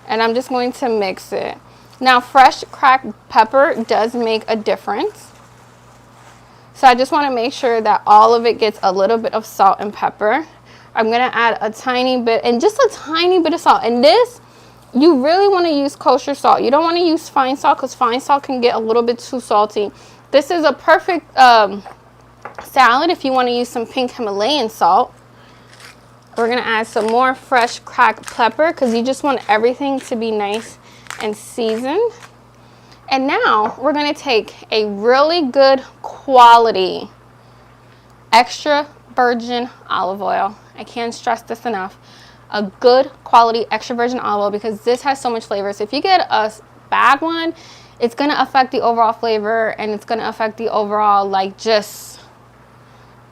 And I'm just going to mix it. Now, fresh cracked pepper does make a difference. So I just want to make sure that all of it gets a little bit of salt and pepper. I'm going to add a tiny bit, and just a tiny bit of salt. And this, you really want to use kosher salt. You don't want to use fine salt because fine salt can get a little bit too salty. This is a perfect salad if you want to use some pink Himalayan salt. We're going to add some more fresh cracked pepper because you just want everything to be nice and seasoned. And now we're going to take a really good quality extra virgin olive oil. I can't stress this enough. A good quality extra virgin olive oil, because this has so much flavor. So if you get a bad one, it's going to affect the overall flavor, and it's going to affect the overall like just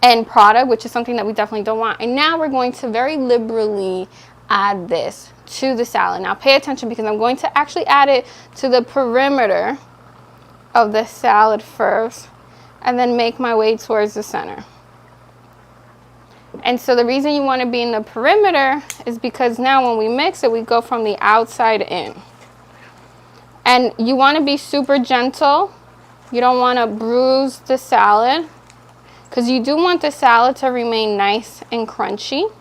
end product, which is something that we definitely don't want. And now we're going to very liberally add this to the salad. Now pay attention, because I'm going to actually add it to the perimeter of the salad first and then make my way towards the center. And so the reason you want to be in the perimeter is because now when we mix it, we go from the outside in. And you want to be super gentle. You don't want to bruise the salad, because you do want the salad to remain nice and crunchy.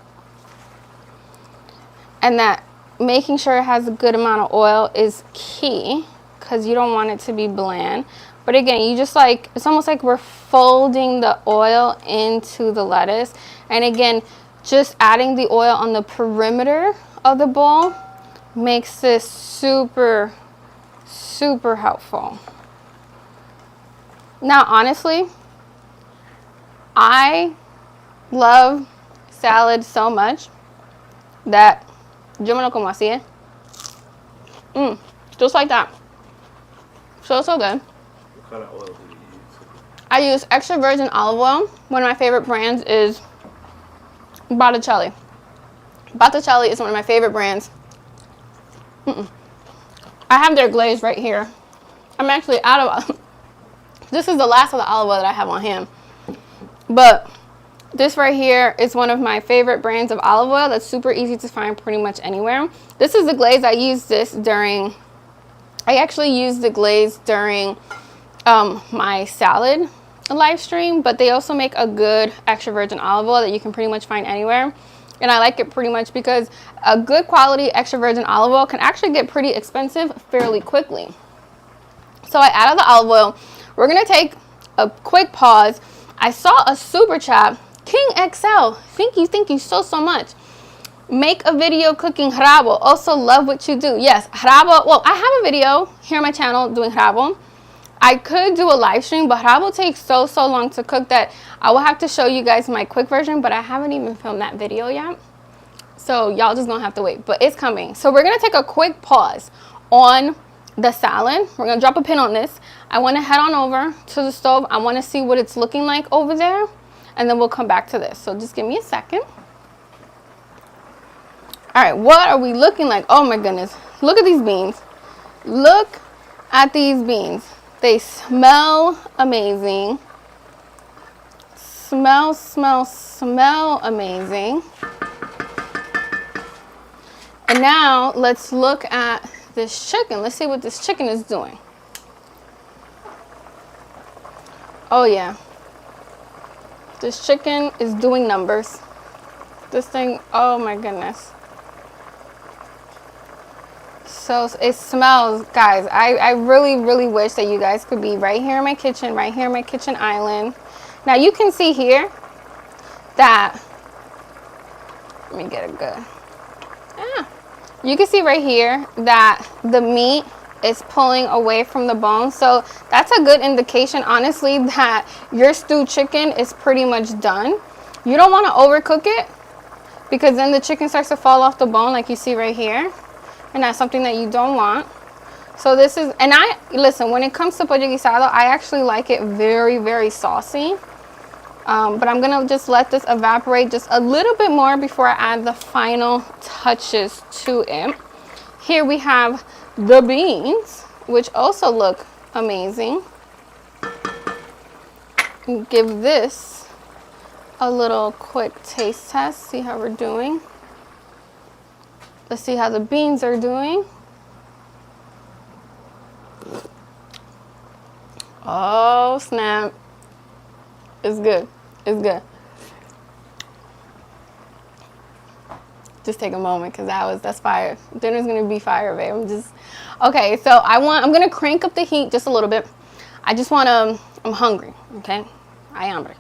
And that making sure it has a good amount of oil is key, because you don't want it to be bland. But again, you just like, it's almost like we're folding the oil into the lettuce. And again, just adding the oil on the perimeter of the bowl makes this super, super helpful. Now, honestly, I love salad so much that yo me lo como así, just like that. So good. What kind of oil do you use? I use extra virgin olive oil. One of my favorite brands is Botticelli. Botticelli is one of my favorite brands. I have their glaze right here. I'm actually out of this is the last of the olive oil that I have on hand. But this right here is one of my favorite brands of olive oil that's super easy to find pretty much anywhere. This is the glaze. I actually used the glaze during my salad live stream, but they also make a good extra virgin olive oil that you can pretty much find anywhere. And I like it pretty much because a good quality extra virgin olive oil can actually get pretty expensive fairly quickly. So I added the olive oil. We're going to take a quick pause. I saw a super chat. King XL, thank you so much. Make a video cooking rabo. Also love what you do. Yes, rabo. Well, I have a video here on my channel doing rabo. I could do a live stream, but rabo takes so long to cook that I will have to show you guys my quick version, but I haven't even filmed that video yet. So y'all just gonna have to wait, but it's coming. So we're gonna take a quick pause on the salad. We're gonna drop a pin on this. I wanna head on over to the stove. I wanna see what it's looking like over there, and then we'll come back to this. So just give me a second. All right, what are we looking like? Oh my goodness, look at these beans. Look at these beans. They smell amazing. Smell amazing. And now let's look at this chicken. Let's see what this chicken is doing. Oh yeah. This chicken is doing numbers. This thing, oh my goodness. So it smells, guys. I really wish that you guys could be right here in my kitchen, right here in my kitchen island. Now you can see here that, let me get it good. You can see right here that the meat is pulling away from the bone. So that's a good indication, honestly, that your stewed chicken is pretty much done. You don't want to overcook it, because then the chicken starts to fall off the bone like you see right here. And that's something that you don't want. So this is, and listen, when it comes to pollo guisado, I actually like it very saucy. But I'm gonna just let this evaporate just a little bit more before I add the final touches to it. Here we have the beans, which also look amazing. Give this a little quick taste test, see how we're doing. Let's see how the beans are doing. Oh, snap. It's good. It's good. Just take a moment because that's fire. Dinner's gonna be fire, babe. Okay, so I'm gonna crank up the heat just a little bit. I'm hungry, okay? I am hungry.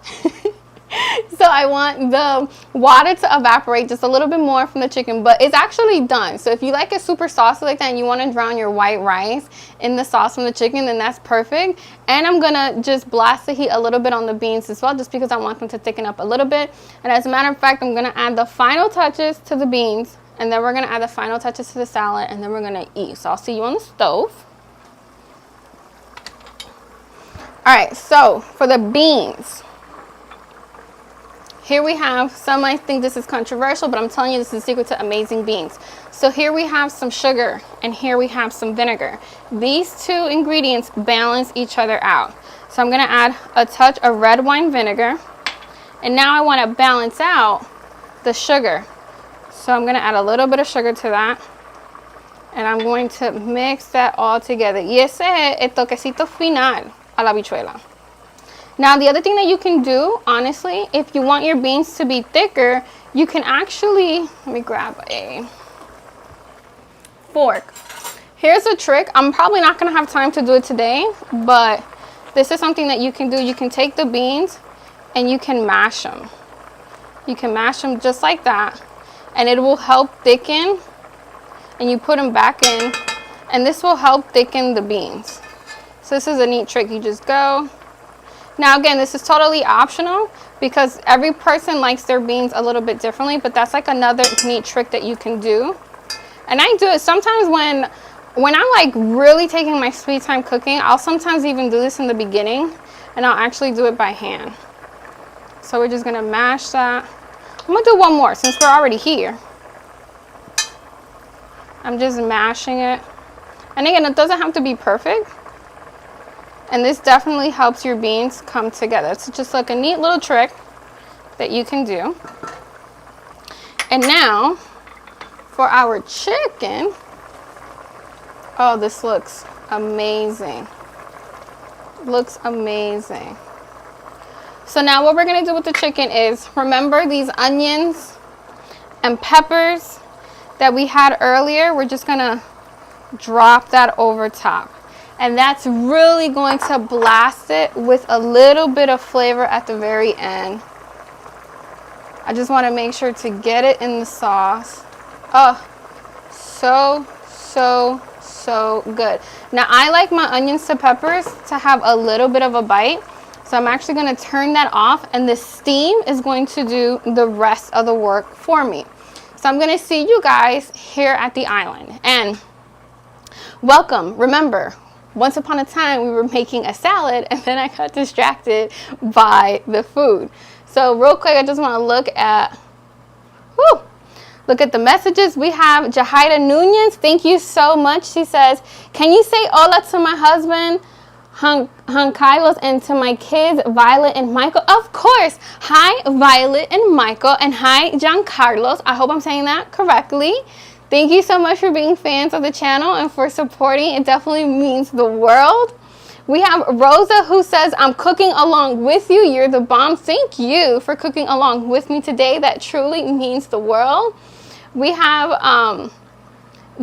So I want the water to evaporate just a little bit more from the chicken, but it's actually done. So if you like it super saucy like that and you want to drown your white rice in the sauce from the chicken, then that's perfect. And I'm gonna just blast the heat a little bit on the beans as well, just because I want them to thicken up a little bit. And as a matter of fact, I'm gonna add the final touches to the beans, and then we're gonna add the final touches to the salad, and then we're gonna eat. So I'll see you on the stove. All right, so for the beans, here we have some, I think this is controversial, but I'm telling you, this is the secret to amazing beans. So here we have some sugar, and here we have some vinegar. These two ingredients balance each other out. So I'm gonna add a touch of red wine vinegar, and now I wanna balance out the sugar. So I'm gonna add a little bit of sugar to that, and I'm going to mix that all together. Y ese es el toquecito final a la habichuela. Now, the other thing that you can do, honestly, if you want your beans to be thicker, you can actually, let me grab a fork. Here's a trick. I'm probably not going to have time to do it today, but this is something that you can do. You can take the beans and you can mash them. You can mash them just like that, and it will help thicken, and you put them back in, and this will help thicken the beans. So this is a neat trick. You just go. Now again, this is totally optional because every person likes their beans a little bit differently, but that's like another neat trick that you can do. And I do it sometimes when I'm like really taking my sweet time cooking. I'll sometimes even do this in the beginning, and I'll actually do it by hand. So we're just gonna mash that. I'm gonna do one more since we're already here. I'm just mashing it. And again, it doesn't have to be perfect. And this definitely helps your beans come together. It's just like a neat little trick that you can do. And now for our chicken. Oh, this looks amazing. Looks amazing. So now what we're gonna do with the chicken is, remember these onions and peppers that we had earlier? We're just gonna drop that over top. And that's really going to blast it with a little bit of flavor at the very end. I just want to make sure to get it in the sauce. Oh, so good. Now I like my onions to peppers to have a little bit of a bite. So I'm actually going to turn that off, and the steam is going to do the rest of the work for me. So I'm going to see you guys here at the island. And welcome. Remember, once upon a time, we were making a salad, and then I got distracted by the food. So real quick, I just want to look at the messages. We have Jahida Nunez. Thank you so much. She says, can you say hola to my husband, Juan Carlos, and to my kids, Violet and Michael? Of course. Hi, Violet and Michael, and hi, John Carlos. I hope I'm saying that correctly. Thank you so much for being fans of the channel and for supporting. It definitely means the world. We have Rosa who says, I'm cooking along with you. You're the bomb. Thank you for cooking along with me today. That truly means the world. We have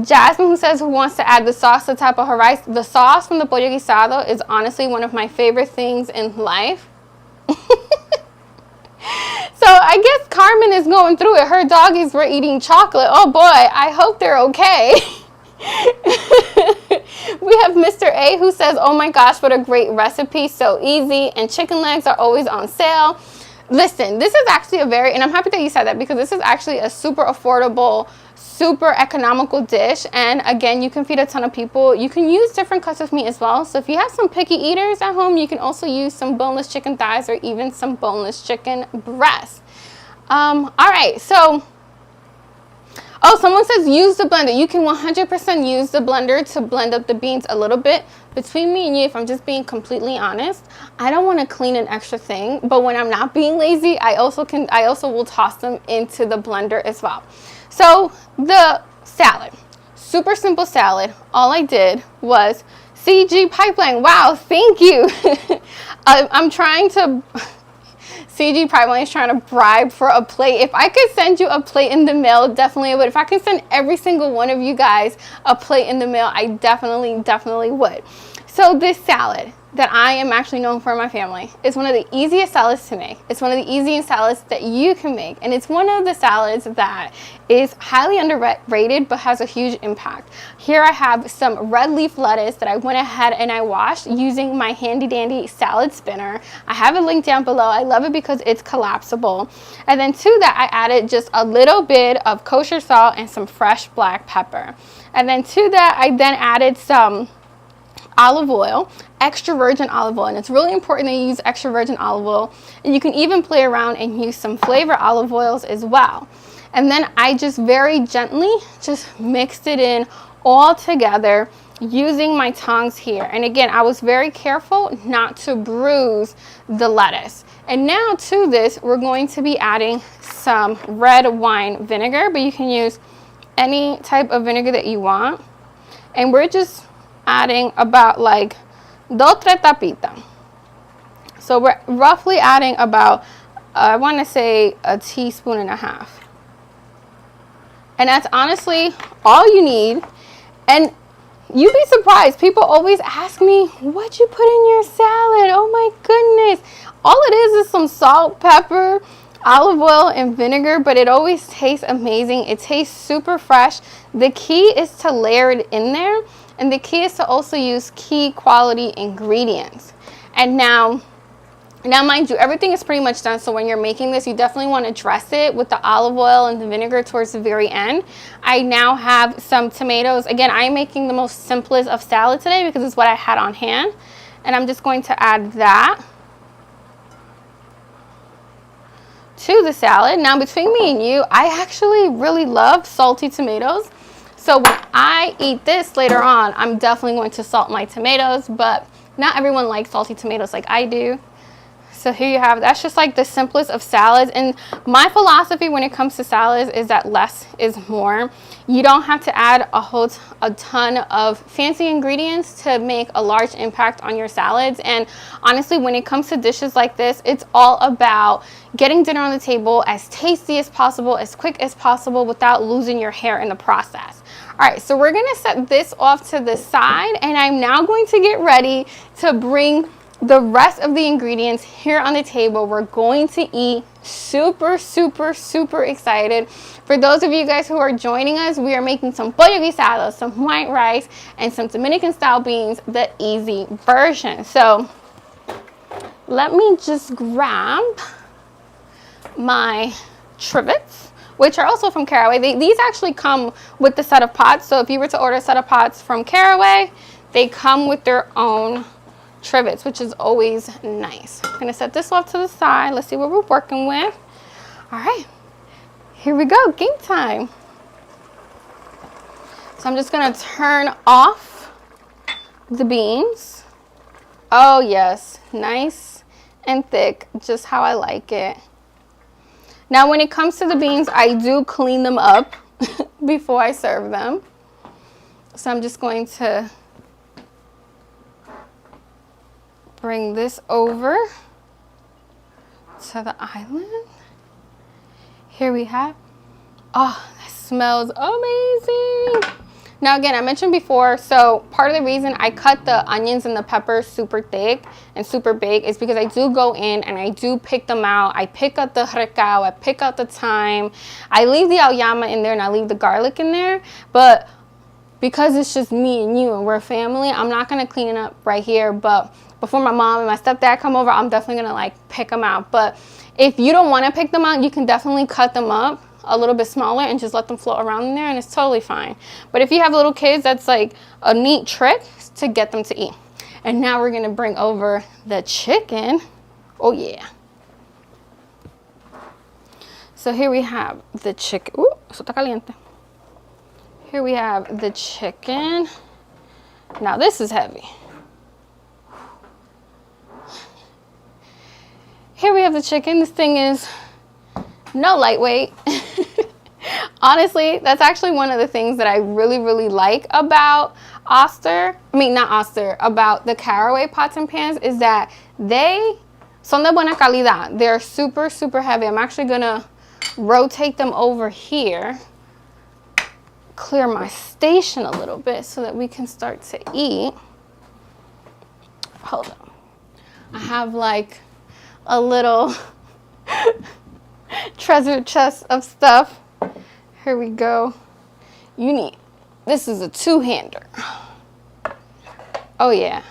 Jasmine who says, who wants to add the sauce to the top of her rice. The sauce from the Pollo Guisado is honestly one of my favorite things in life. So I guess Carmen is going through it. Her doggies were eating chocolate. Oh boy, I hope they're okay. We have Mr. A who says, oh my gosh, what a great recipe. So easy, and chicken legs are always on sale. Listen, this is actually and I'm happy that you said that, because this is actually a super affordable, super economical dish. And again, you can feed a ton of people. You can use different cuts of meat as well. So if you have some picky eaters at home, you can also use some boneless chicken thighs or even some boneless chicken breasts. All right, so someone says use the blender. You can 100% use the blender to blend up the beans a little bit. Between me and you, if I'm just being completely honest, I don't want to clean an extra thing, but when I'm not being lazy, I also will toss them into the blender as well. So the salad, super simple salad. All I did was CG Pipeline. Wow, thank you. I'm trying to... CG Pipeline is trying to bribe for a plate. If I could send you a plate in the mail, definitely I would. If I could send every single one of you guys a plate in the mail, I definitely would. So this salad that I am actually known for in my family is one of the easiest salads to make. It's one of the easiest salads that you can make. And it's one of the salads that is highly underrated but has a huge impact. Here I have some red leaf lettuce that I went ahead and I washed using my handy dandy salad spinner. I have a link down below. I love it because it's collapsible. And then to that I added just a little bit of kosher salt and some fresh black pepper. And then to that I then added some olive oil, extra virgin olive oil, and it's really important that you use extra virgin olive oil, and you can even play around and use some flavor olive oils as well. And then I just very gently just mixed it in all together using my tongs here. And again, I was very careful not to bruise the lettuce. And now to this we're going to be adding some red wine vinegar, but you can use any type of vinegar that you want, and we're just adding about like 2-3 tapitas. So we're roughly adding about I want to say 1.5 teaspoons. And that's honestly all you need. And you'd be surprised, people always ask me, what you put in your salad? Oh my goodness. All it is some salt, pepper, olive oil, and vinegar, but it always tastes amazing. It tastes super fresh. The key is to layer it in there. And the key is to also use key quality ingredients. And now mind you, everything is pretty much done. So when you're making this, you definitely want to dress it with the olive oil and the vinegar towards the very end. I now have some tomatoes. Again, I'm making the most simplest of salad today because it's what I had on hand. And I'm just going to add that to the salad. Now between me and you, I actually really love salty tomatoes. So when I eat this later on, I'm definitely going to salt my tomatoes, but not everyone likes salty tomatoes like I do. So here you have, that's just like the simplest of salads. And my philosophy when it comes to salads is that less is more. You don't have to add a ton of fancy ingredients to make a large impact on your salads. And honestly, when it comes to dishes like this, it's all about getting dinner on the table as tasty as possible, as quick as possible, without losing your hair in the process. All right, so we're gonna set this off to the side, and I'm now going to get ready to bring the rest of the ingredients here on the table. We're going to eat. Super excited. For those of you guys who are joining us, we are making some Pollo Guisado, some white rice, and some Dominican style beans, the easy version. So let me just grab my trivets, which are also from Caraway. These actually come with the set of pots. So if you were to order a set of pots from Caraway, they come with their own trivets, which is always nice. I'm gonna set this off to the side. Let's see what we're working with. All right, here we go, game time. So I'm just gonna turn off the beans. Oh yes, nice and thick, just how I like it. Now when it comes to the beans, I do clean them up before I serve them. So I'm just going to bring this over to the island. Here we have, oh, that smells amazing. Now again, I mentioned before, so part of the reason I cut the onions and the peppers super thick and super big is because I do go in and I do pick them out. I pick out the Recao, I pick out the thyme, I leave the auyama in there, and I leave the garlic in there. But because it's just me and you and we're family, I'm not gonna clean it up right here. But before my mom and my stepdad come over, I'm definitely gonna like pick them out. But if you don't want to pick them out, you can definitely cut them up a little bit smaller and just let them float around in there, and it's totally fine. But if you have little kids, that's like a neat trick to get them to eat. And now we're gonna bring over the chicken. Oh yeah. So here we have the chicken. Ooh, eso está caliente. Here we have the chicken. Now this is heavy. Here we have the chicken. This thing is no lightweight. Honestly, that's actually one of the things that I really like about about the caraway pots and pans is that they son de buena calidad. They're super, super heavy. I'm actually gonna rotate them over here, clear my station a little bit so that we can start to eat. Hold on. I have like a little treasure chest of stuff. Here we go. This is a two-hander. Oh yeah.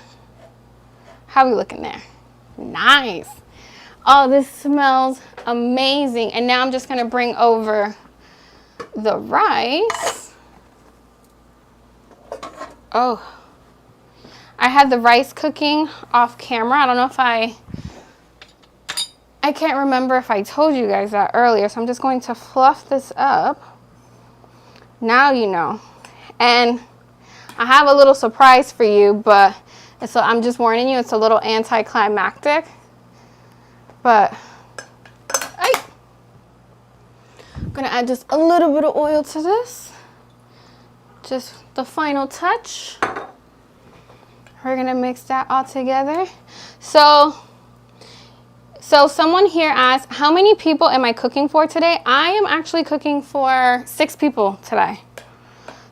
How we looking there? Nice. Oh, this smells amazing. And now I'm just gonna bring over the rice. Oh, I had the rice cooking off camera. I don't know if I can't remember if I told you guys that earlier. So I'm just going to fluff this up. Now you know. And I have a little surprise for you, but so I'm just warning you, it's a little anticlimactic. But I'm gonna add just a little bit of oil to this. Just the final touch. We're gonna mix that all together. So someone here asked, how many people am I cooking for today? I am actually cooking for 6 people today.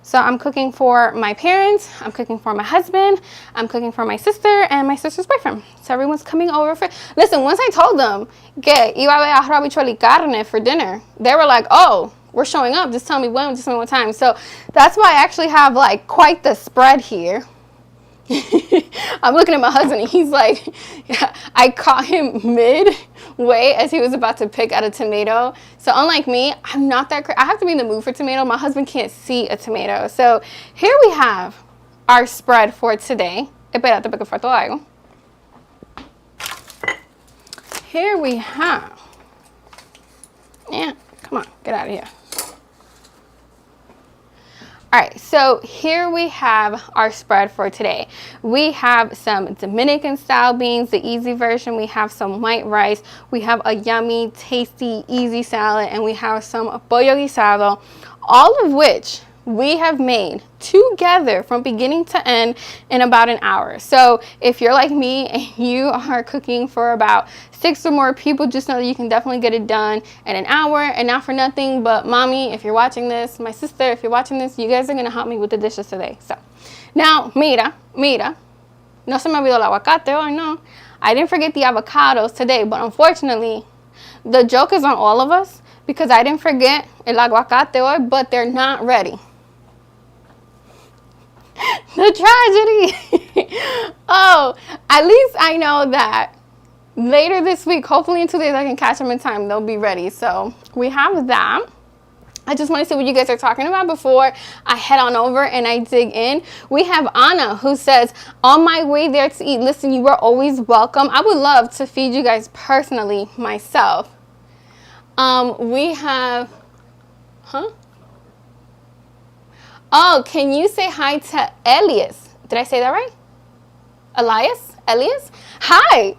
So I'm cooking for my parents, I'm cooking for my husband, I'm cooking for my sister and my sister's boyfriend. So everyone's coming over for, listen, once I told them que iba a haber arroz, habichuela y carne for dinner, they were like, oh, we're showing up, just tell me when, just tell me what time. So that's why I actually have like quite the spread here. I'm looking at my husband and he's like, yeah, I caught him midway as he was about to pick out a tomato. So unlike me, I'm not that crazy. I have to be in the mood for tomato. My husband can't see a tomato. So here we have our spread for today. Espérate, porque faltó algo. Here we have, yeah, come on, get out of here. All right, so here we have our spread for today. We have some Dominican style beans, the easy version. We have some white rice. We have a yummy, tasty, easy salad, and we have some Pollo Guisado, all of which we have made together from beginning to end in about an hour. So if you're like me and you are cooking for about 6 or more people, just know that you can definitely get it done in an hour. And not for nothing, but mommy, if you're watching this, my sister, if you're watching this, you guys are gonna help me with the dishes today. So now, mira, no se me olvidó el aguacate, oh no. I didn't forget the avocados today, but unfortunately, the joke is on all of us because I didn't forget el aguacate hoy, but they're not ready. The tragedy. Oh, at least I know that later this week, hopefully in 2 days, I can catch them in time. They'll be ready. So we have that. I just want to see what you guys are talking about before I head on over and I dig in. We have Anna who says, on my way there to eat. Listen, you are always welcome. I would love to feed you guys personally myself. We have, Oh, can you say hi to Elias? Did I say that right? Elias? Hi.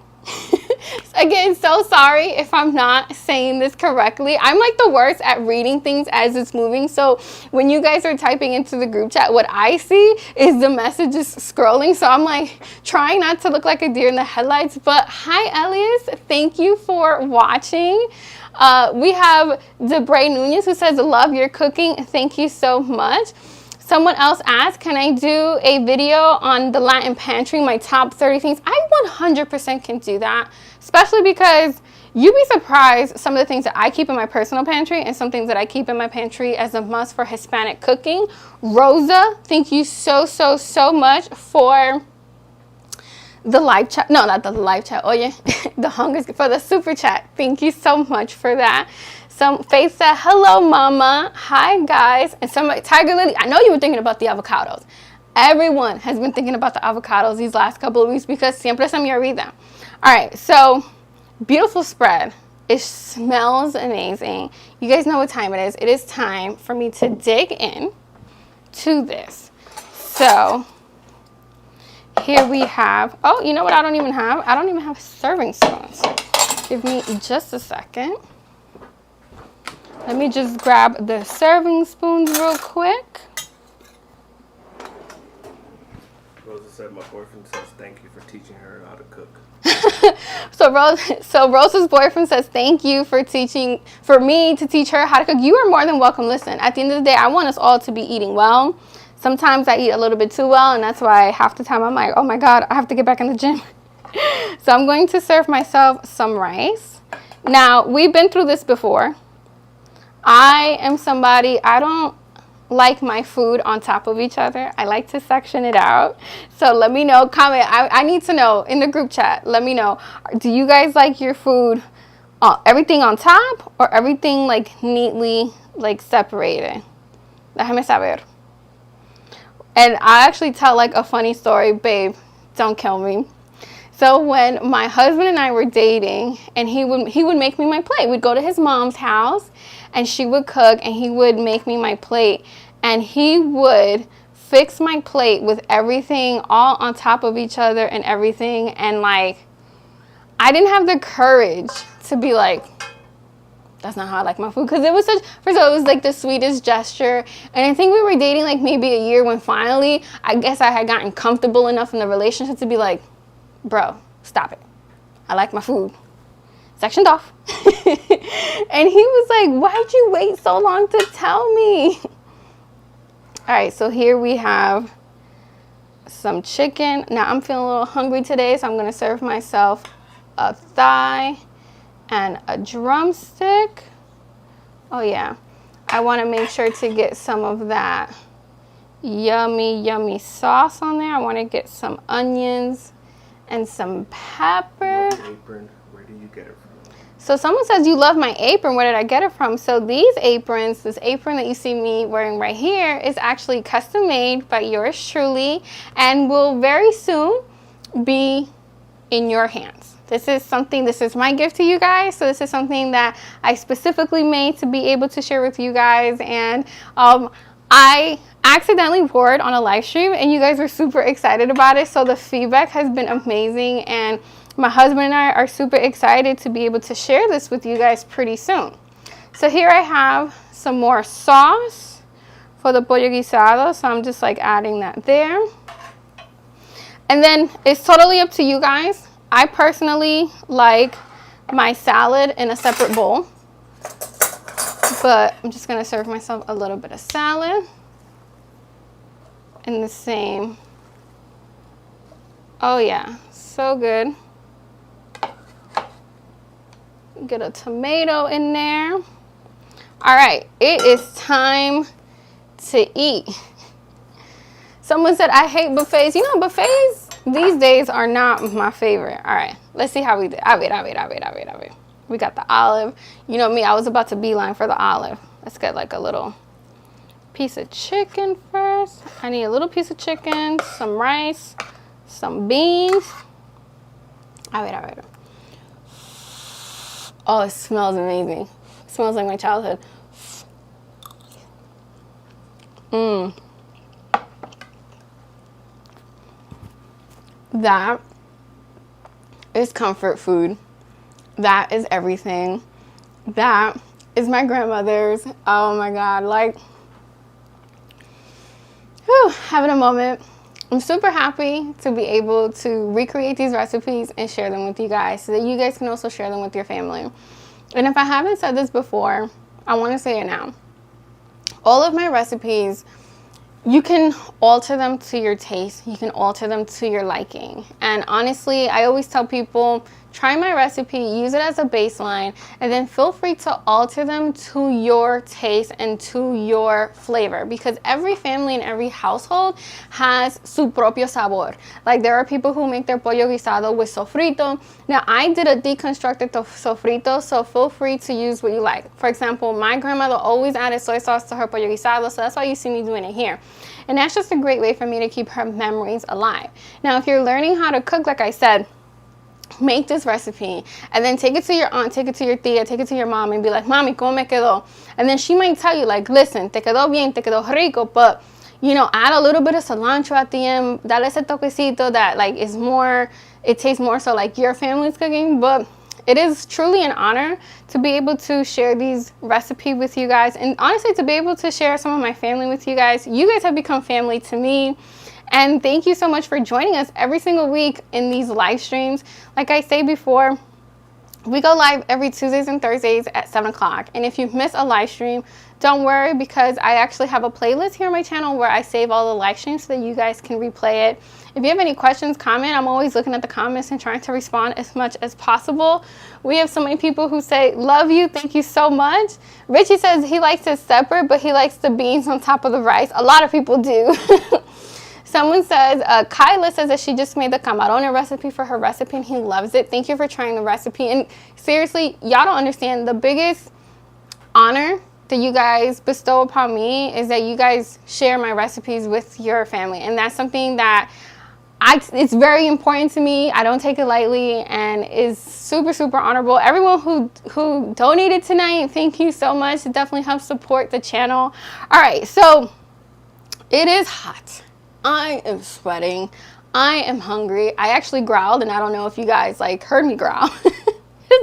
Again, so sorry if I'm not saying this correctly. I'm like the worst at reading things as it's moving. So when you guys are typing into the group chat, what I see is the messages scrolling. So I'm like trying not to look like a deer in the headlights. But hi, Elias. Thank you for watching. We have Debray Nunez who says, love your cooking. Thank you so much. Someone else asked, can I do a video on the Latin pantry, my top 30 things? I 100% can do that, especially because you'd be surprised some of the things that I keep in my personal pantry and some things that I keep in my pantry as a must for Hispanic cooking. Rosa, thank you so much for the live chat. No, not the live chat. Oye, the hunger for the super chat. Thank you so much for that. Some Faith said, hello, mama. Hi, guys. And somebody, Tiger Lily, I know you were thinking about the avocados. Everyone has been thinking about the avocados these last couple of weeks because siempre se me olvida. All right, so beautiful spread. It smells amazing. You guys know what time it is. It is time for me to dig in to this. So here we have, oh, you know what I don't even have? I don't even have serving spoons. Give me just a second. Let me just grab the serving spoons real quick. Rosa said my boyfriend says thank you for teaching her how to cook. So Rosa's boyfriend says thank you for me to teach her how to cook. You are more than welcome. Listen, at the end of the day, I want us all to be eating well. Sometimes I eat a little bit too well, and that's why half the time I'm like, oh my God, I have to get back in the gym. So I'm going to serve myself some rice. Now, we've been through this before. I am somebody, I don't like my food on top of each other. I like to section it out. So let me know, comment. I need to know in the group chat. Let me know, do you guys like your food everything on top or everything like neatly like separated? Déjame saber. And I actually tell like a funny story, babe, don't kill me. So when my husband and I were dating, and he would make me my plate. We'd go to his mom's house and she would cook and he would make me my plate, and he would fix my plate with everything all on top of each other and everything. And like, I didn't have the courage to be like, that's not how I like my food. Because it was first of all, it was like the sweetest gesture. And I think we were dating like maybe a year when finally, I guess I had gotten comfortable enough in the relationship to be like, bro, stop it. I like my food sectioned off. And he was like, why'd you wait so long to tell me? All right, so here we have some chicken. Now I'm feeling a little hungry today, so I'm gonna serve myself a thigh and a drumstick. Oh yeah, I wanna make sure to get some of that yummy sauce on there. I wanna get some onions and some pepper. Apron, where do you get it from? So someone says, you love my apron. Where did I get it from? So these aprons, this apron that you see me wearing right here is actually custom made by yours truly and will very soon be in your hands. This is my gift to you guys. So this is something that I specifically made to be able to share with you guys. And I accidentally wore it on a live stream and you guys were super excited about it. So the feedback has been amazing, and my husband and I are super excited to be able to share this with you guys pretty soon. So here I have some more sauce for the Pollo Guisado. So I'm just like adding that there. And then it's totally up to you guys. I personally like my salad in a separate bowl, but I'm just gonna serve myself a little bit of salad in the same. Oh yeah, so good. Get a tomato in there. All right, it is time to eat. Someone said, I hate buffets. You know, buffets these days are not my favorite. All right, let's see how we did. A ver. We got the olive. You know me, I was about to beeline for the olive. Let's get like a little piece of chicken first. I need a little piece of chicken, some rice, some beans. A ver. Oh, it smells amazing. It smells like my childhood. That is comfort food. That is everything. That is my grandmother's. Oh my God, like, whew, having a moment. I'm super happy to be able to recreate these recipes and share them with you guys so that you guys can also share them with your family. And if I haven't said this before, I want to say it now. All of my recipes, you can alter them to your taste. You can alter them to your liking. And honestly, I always tell people, try my recipe, use it as a baseline, and then feel free to alter them to your taste and to your flavor, because every family and every household has su propio sabor. Like, there are people who make their pollo guisado with sofrito. Now, I did a deconstructed sofrito, so feel free to use what you like. For example, my grandmother always added soy sauce to her pollo guisado, so that's why you see me doing it here. And that's just a great way for me to keep her memories alive. Now, if you're learning how to cook, like I said, make this recipe and then take it to your aunt, take it to your tia, take it to your mom and be like, Mommy, ¿cómo me quedó? And then she might tell you, like, listen, te quedó bien, te quedó rico, but, you know, add a little bit of cilantro at the end, dale ese toquecito that, like, is more, it tastes more so like your family's cooking. But it is truly an honor to be able to share these recipes with you guys, and honestly to be able to share some of my family with you guys. You guys have become family to me, And thank you so much for joining us every single week in these live streams. Like I say before, we go live every Tuesdays and Thursdays at 7 o'clock. And if you miss a live stream, don't worry, because I actually have a playlist here on my channel where I save all the live streams so that you guys can replay it. If you have any questions, comment. I'm always looking at the comments and trying to respond as much as possible. We have so many people who say, love you, thank you so much. Richie says he likes it separate, but he likes the beans on top of the rice. A lot of people do. Someone says, Kyla says that she just made the camarone recipe for her recipe and he loves it. Thank you for trying the recipe. And seriously, y'all don't understand, the biggest honor that you guys bestow upon me is that you guys share my recipes with your family. And that's something that it's very important to me. I don't take it lightly and is super, super honorable. Everyone who donated tonight, thank you so much. It definitely helps support the channel. All right, so it is hot. I am sweating. I am hungry. I actually growled, and I don't know if you guys heard me growl.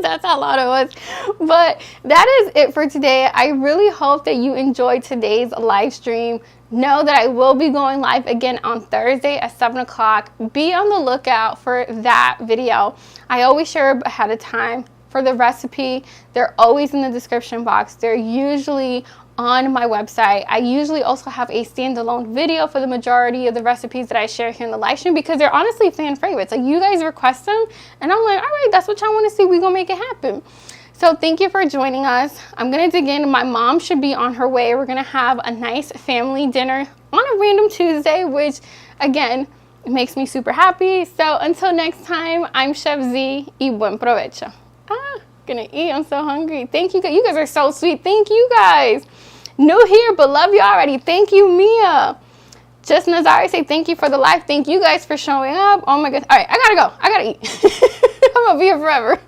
That's how loud it was. But that is it for today. I really hope that you enjoyed today's live stream. Know that I will be going live again on Thursday at 7 o'clock. Be on the lookout for that video. I always share ahead of time for the recipe. They're always in the description box. They're usually on my website. I usually also have a standalone video for the majority of the recipes that I share here in the live stream because they're honestly fan favorites. Like, you guys request them and I'm like, all right, that's what y'all want to see. We're gonna make it happen. So thank you for joining us. I'm gonna dig in. My mom should be on her way. We're gonna have a nice family dinner on a random Tuesday, which again, makes me super happy. So until next time, I'm Chef Z y buen provecho. Gonna eat, I'm so hungry. Thank you guys. You guys are so sweet. Thank you guys. New here, but love you already. Thank you, Mia. Just Nazari say thank you for the live. Thank you guys for showing up. Oh my goodness. All right, I gotta go. I gotta eat. I'm gonna be here forever.